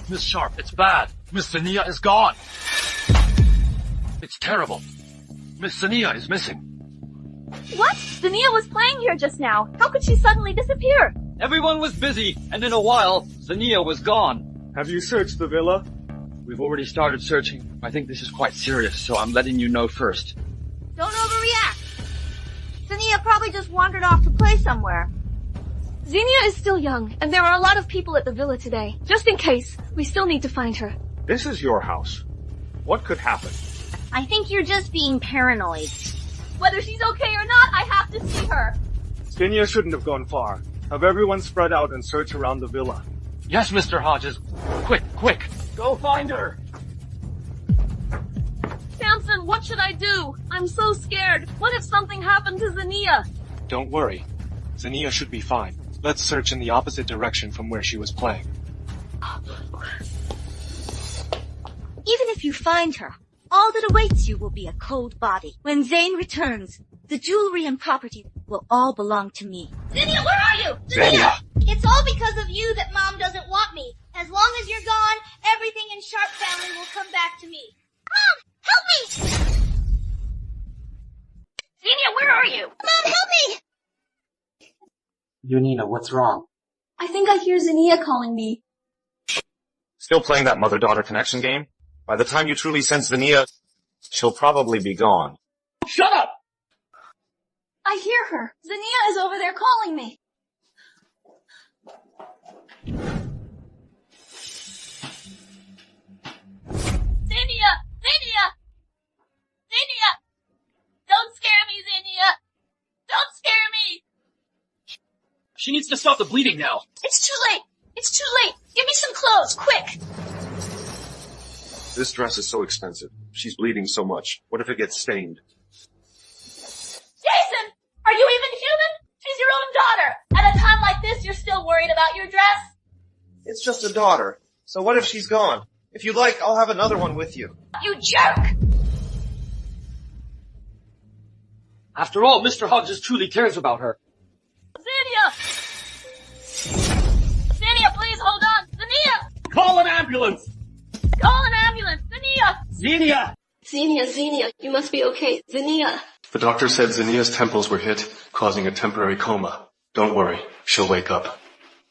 Miss Sharp, it's bad. Miss Zania is gone. It's terrible. Miss Zania is missing. What? Zania was playing here just now. How could she suddenly disappear? Everyone was busy, and in a while, Zania was gone. Have you searched the villa? We've already started searching. I think this is quite serious, so I'm letting you know first. Don't overreact. Zania probably just wandered off to play somewhere. Xenia is still young, and there are a lot of people at the villa today. Just in case, we still need to find her. This is your house. What could happen? I think you're just being paranoid. Whether she's okay or not, I have to see her. Skinia shouldn't have gone far. Have everyone spread out and search around the villa. Yes, Mr. Hodges. Quick, quick. Go find her. Samson, what should I do? I'm so scared. What if something happened to Zania? Don't worry. Zania should be fine. Let's search in the opposite direction from where she was playing. Even if you find her, all that awaits you will be a cold body. When Zane returns, the jewelry and property will all belong to me. Zania, where are you? Zania! It's all because of you that Mom doesn't want me. As long as you're gone, everything in Sharp family will come back to me. Mom, help me! Zania, where are you? Mom, help me! Yonina, what's wrong? I think I hear Zania calling me. Still playing that mother-daughter connection game? By the time you truly sense Zania, she'll probably be gone. Shut up! I hear her. Zania is over there calling me. Zania! Zania! Zania! Don't scare me, Zania! Don't scare me! She needs to stop the bleeding now. It's too late. It's too late. Give me some clothes, quick. This dress is so expensive. She's bleeding so much. What if it gets stained? Jason! Are you even human? She's your own daughter. At a time like this, you're still worried about your dress? It's just a daughter. So what if she's gone? If you like, I'll have another one with you. You jerk! After all, Mr. Hodges truly cares about her. Zania! Zania, please hold on. Zania! Call an ambulance! Call an ambulance. Zania! Zania! Xenia, you must be okay. Zania. The doctor said Zania's temples were hit, causing a temporary coma. Don't worry, she'll wake up.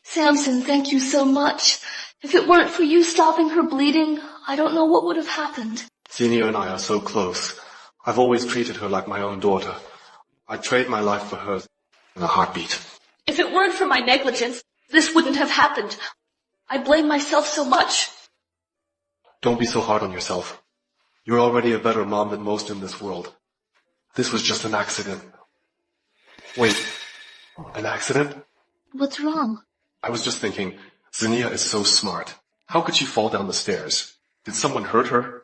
Samson, thank you so much. If it weren't for you stopping her bleeding, I don't know what would have happened. Zania and I are so close. I've always treated her like my own daughter. I'd trade my life for her in a heartbeat. If it weren't for my negligence, this wouldn't have happened. I blame myself so much. Don't be so hard on yourself. You're already a better mom than most in this world. This was just an accident. Wait, an accident? What's wrong? I was just thinking, Zinnia is so smart. How could she fall down the stairs? Did someone hurt her?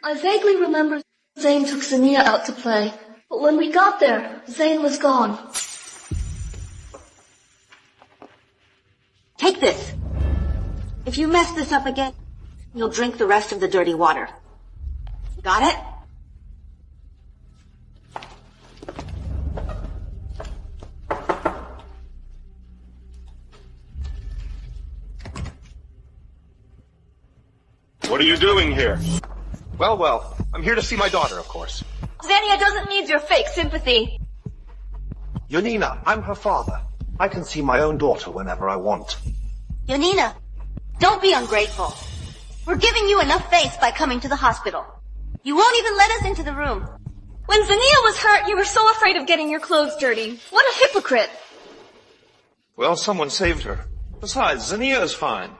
I vaguely remember Zane took Zinnia out to play, but when we got there, Zane was gone. Take this. If you mess this up again, you'll drink the rest of the dirty water. Got it? What are you doing here? Well, I'm here to see my daughter, of course. Xenia doesn't need your fake sympathy. Yonina, I'm her father. I can see my own daughter whenever I want. Yonina, don't be ungrateful. We're giving you enough face by coming to the hospital. You won't even let us into the room. When Zinnia was hurt, you were so afraid of getting your clothes dirty. What a hypocrite. Well, someone saved her. Besides, Zinnia is fine.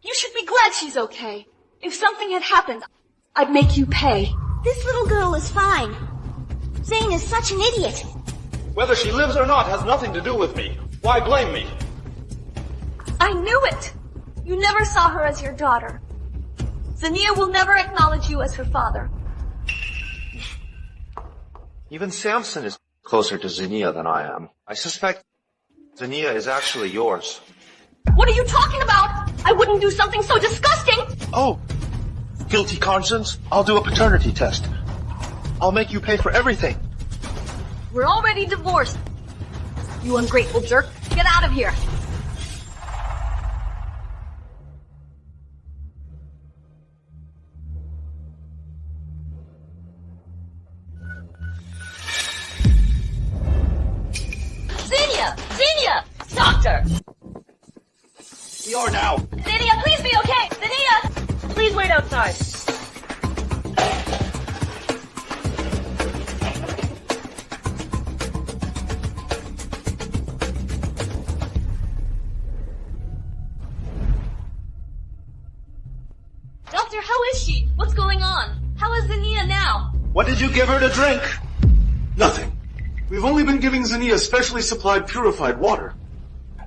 You should be glad she's okay. If something had happened, I'd make you pay. This little girl is fine. Zane is such an idiot. Whether she lives or not has nothing to do with me. Why blame me? I knew it! You never saw her as your daughter. Zinnia will never acknowledge you as her father. Even Samson is closer to Zinnia than I am. I suspect Zinnia is actually yours. What are you talking about? I wouldn't do something so disgusting! Oh, guilty conscience? I'll do a paternity test. I'll make you pay for everything. We're already divorced. You ungrateful jerk. Get out of here. Xenia! Doctor! You're now. Xenia, please be okay! Xenia! Please wait outside. Doctor, how is she? What's going on? How is Zinnia now? What did you give her to drink? Nothing. We've only been giving Zinnia specially supplied purified water.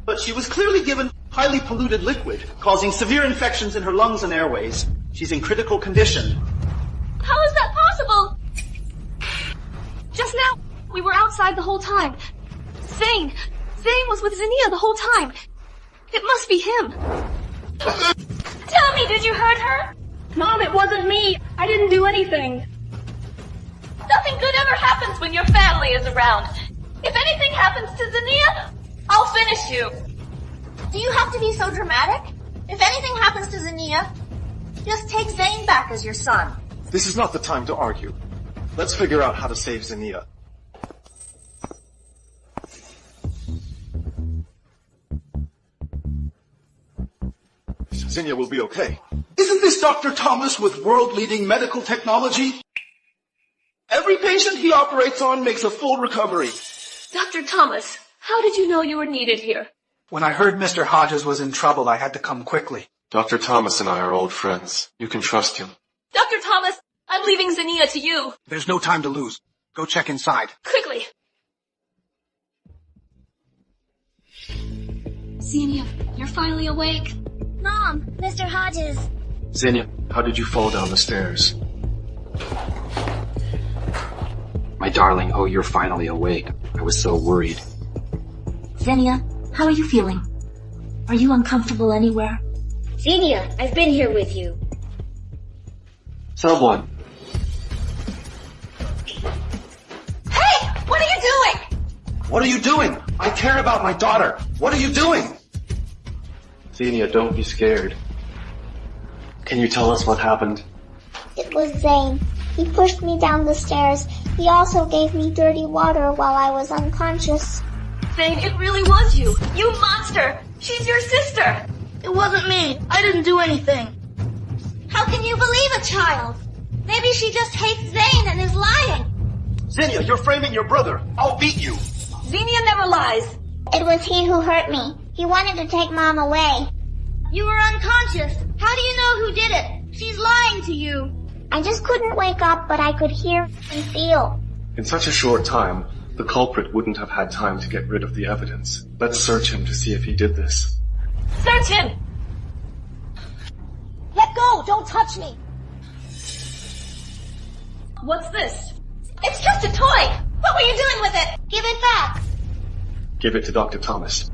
But she was clearly given highly polluted liquid, causing severe infections in her lungs and airways. She's in critical condition. How is that possible? Just now, we were outside the whole time. Zane was with Zinnia the whole time. It must be him. Tell me, did you hurt her? Mom, it wasn't me. I didn't do anything. Nothing good ever happens when your family is around. If anything happens to Zinnia, I'll finish you. Do you have to be so dramatic? If anything happens to Zinnia, just take Zane back as your son. This is not the time to argue. Let's figure out how to save Zinnia. Zinnia will be okay. Isn't this Dr. Thomas with world-leading medical technology? Every patient he operates on makes a full recovery. Dr. Thomas, how did you know you were needed here? When I heard Mr. Hodges was in trouble, I had to come quickly. Dr. Thomas and I are old friends. You can trust him. Dr. Thomas, I'm leaving Zinnia to you. There's no time to lose. Go check inside. Quickly. Zinnia, you're finally awake. Mom, Mr. Hodges. Zinnia, how did you fall down the stairs? My darling, oh, you're finally awake. I was so worried. Xenia, how are you feeling? Are you uncomfortable anywhere? Xenia, I've been here with you. Someone. Hey! What are you doing? What are you doing? I care about my daughter. What are you doing? Zinnia, don't be scared. Can you tell us what happened? It was Zane. He pushed me down the stairs. He also gave me dirty water while I was unconscious. Zane, it really was you. You monster. She's your sister. It wasn't me. I didn't do anything. How can you believe a child? Maybe she just hates Zane and is lying. Zinnia, you're framing your brother. I'll beat you. Zinnia never lies. It was he who hurt me. He wanted to take Mom away. You were unconscious. How do you know who did it? She's lying to you. I just couldn't wake up, but I could hear and feel. In such a short time, the culprit wouldn't have had time to get rid of the evidence. Let's search him to see if he did this. Search him! Let go! Don't touch me! What's this? It's just a toy! What were you doing with it? Give it back! Give it to Dr. Thomas.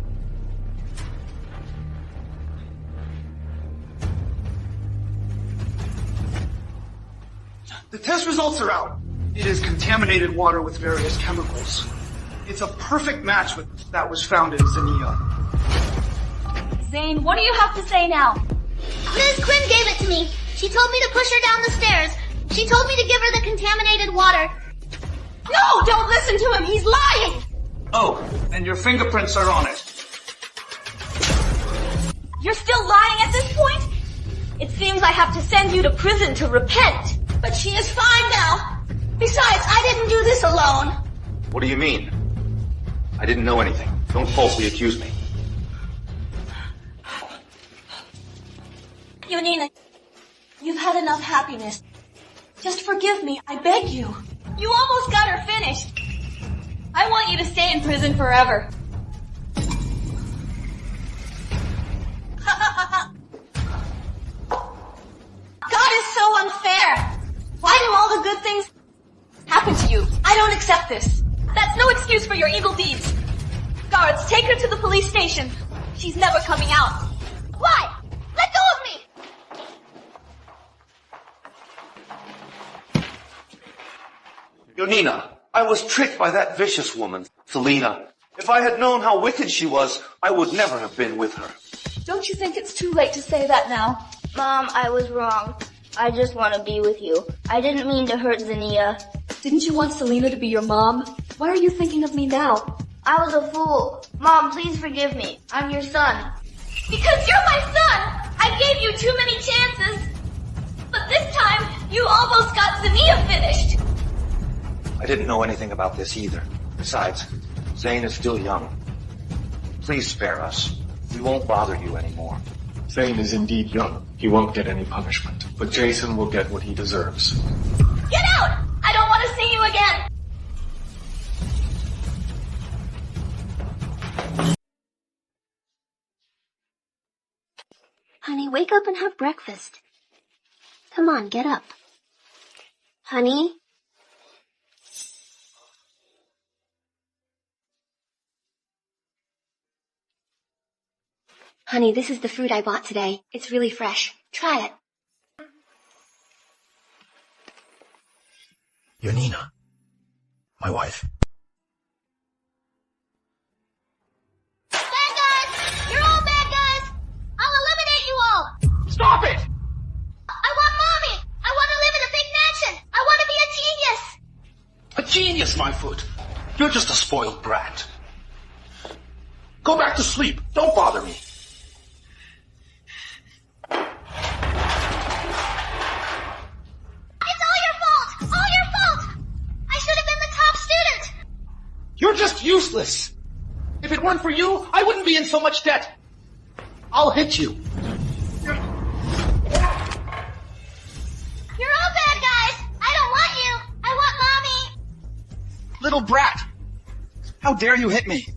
The test results are out. It is contaminated water with various chemicals. It's a perfect match with that was found in Xenia. Zane, what do you have to say now? Ms. Quinn gave it to me. She told me to push her down the stairs. She told me to give her the contaminated water. No, don't listen to him. He's lying. Oh, and your fingerprints are on it. You're still lying at this point? It seems I have to send you to prison to repent. But she is fine now. Besides, I didn't do this alone. What do you mean? I didn't know anything. Don't falsely accuse me. Yonina, you've had enough happiness. Just forgive me, I beg you. You almost got her finished. I want you to stay in prison forever. God is so unfair. Why do all the good things happen to you? I don't accept this. That's no excuse for your evil deeds. Guards, take her to the police station. She's never coming out. Why? Let go of me! Yonina, I was tricked by that vicious woman, Selena. If I had known how wicked she was, I would never have been with her. Don't you think it's too late to say that now? Mom, I was wrong. I just want to be with you. I didn't mean to hurt Xenia. Didn't you want Selena to be your mom? Why are you thinking of me now? I was a fool. Mom, please forgive me. I'm your son. Because you're my son! I gave you too many chances. But this time, you almost got Xenia finished. I didn't know anything about this either. Besides, Zane is still young. Please spare us. We won't bother you anymore. Zane is indeed young. He won't get any punishment, but Jason will get what he deserves. Get out! I don't want to see you again! Honey, wake up and have breakfast. Come on, get up. Honey? Honey, this is the fruit I bought today. It's really fresh. Try it. Yonina, my wife. Bad guys! You're all bad guys! I'll eliminate you all! Stop it! I want Mommy! I want to live in a big mansion! I want to be a genius! A genius, my foot. You're just a spoiled brat. Go back to sleep. Don't bother me. You're just useless. If it weren't for you, I wouldn't be in so much debt. I'll hit you. You're all bad guys. I don't want you. I want Mommy. Little brat. How dare you hit me?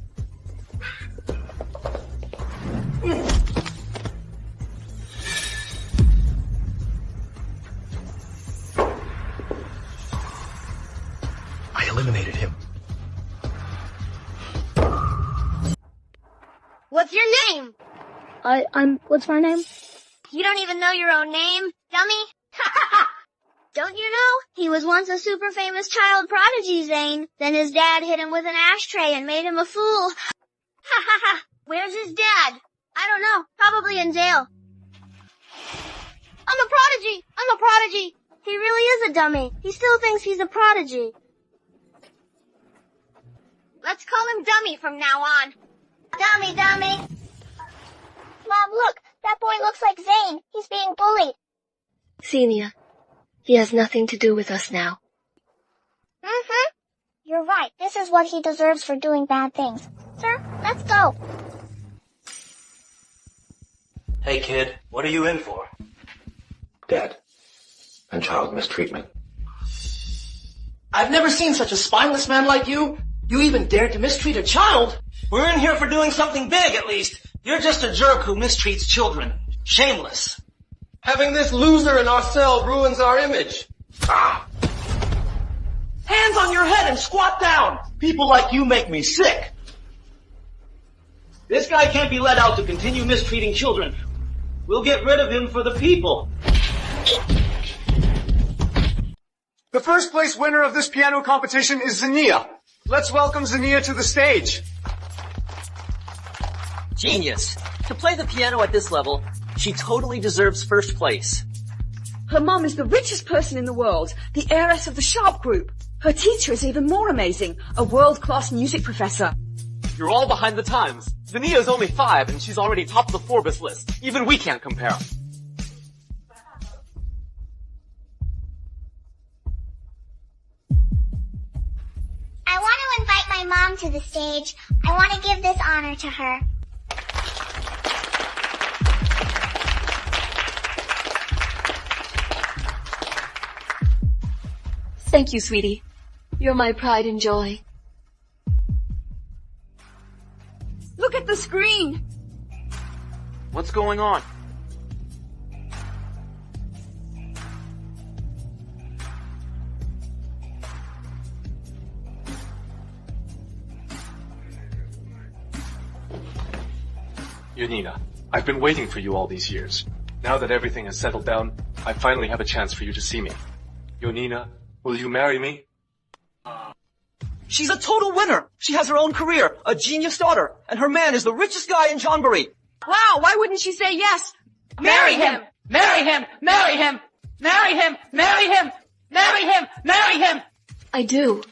I eliminated him. What's your name? What's my name? You don't even know your own name, dummy? Don't you know? He was once a super famous child prodigy, Zane. Then his dad hit him with an ashtray and made him a fool. Where's his dad? I don't know. Probably in jail. I'm a prodigy. I'm a prodigy. He really is a dummy. He still thinks he's a prodigy. Let's call him Dummy from now on. Dummy, dummy. Mom, look. That boy looks like Zane. He's being bullied. Xenia, he has nothing to do with us now. Mm-hmm. You're right. This is what he deserves for doing bad things. Sir, let's go. Hey kid, what are you in for? Dead. And child mistreatment. I've never seen such a spineless man like you. You even dared to mistreat a child. We're in here for doing something big, at least. You're just a jerk who mistreats children. Shameless. Having this loser in our cell ruins our image. Ah! Hands on your head and squat down. People like you make me sick. This guy can't be let out to continue mistreating children. We'll get rid of him for the people. The first place winner of this piano competition is Zania. Let's welcome Zania to the stage. Genius. To play the piano at this level, she totally deserves first place. Her mom is the richest person in the world, the heiress of the Sharp Group. Her teacher is even more amazing, a world-class music professor. You're all behind the times. Zania's only 5 and she's already topped the Forbes list. Even we can't compare. I want to invite my mom to the stage. I want to give this honor to her. Thank you, sweetie. You're my pride and joy. Look at the screen! What's going on? Yonina, I've been waiting for you all these years. Now that everything has settled down, I finally have a chance for you to see me. Yonina, will you marry me? She's a total winner. She has her own career, a genius daughter, and her man is the richest guy in Johnbury. Wow, why wouldn't she say yes? Marry him! Marry him! Marry him! Marry him! Marry him! Marry him! Marry him! I do.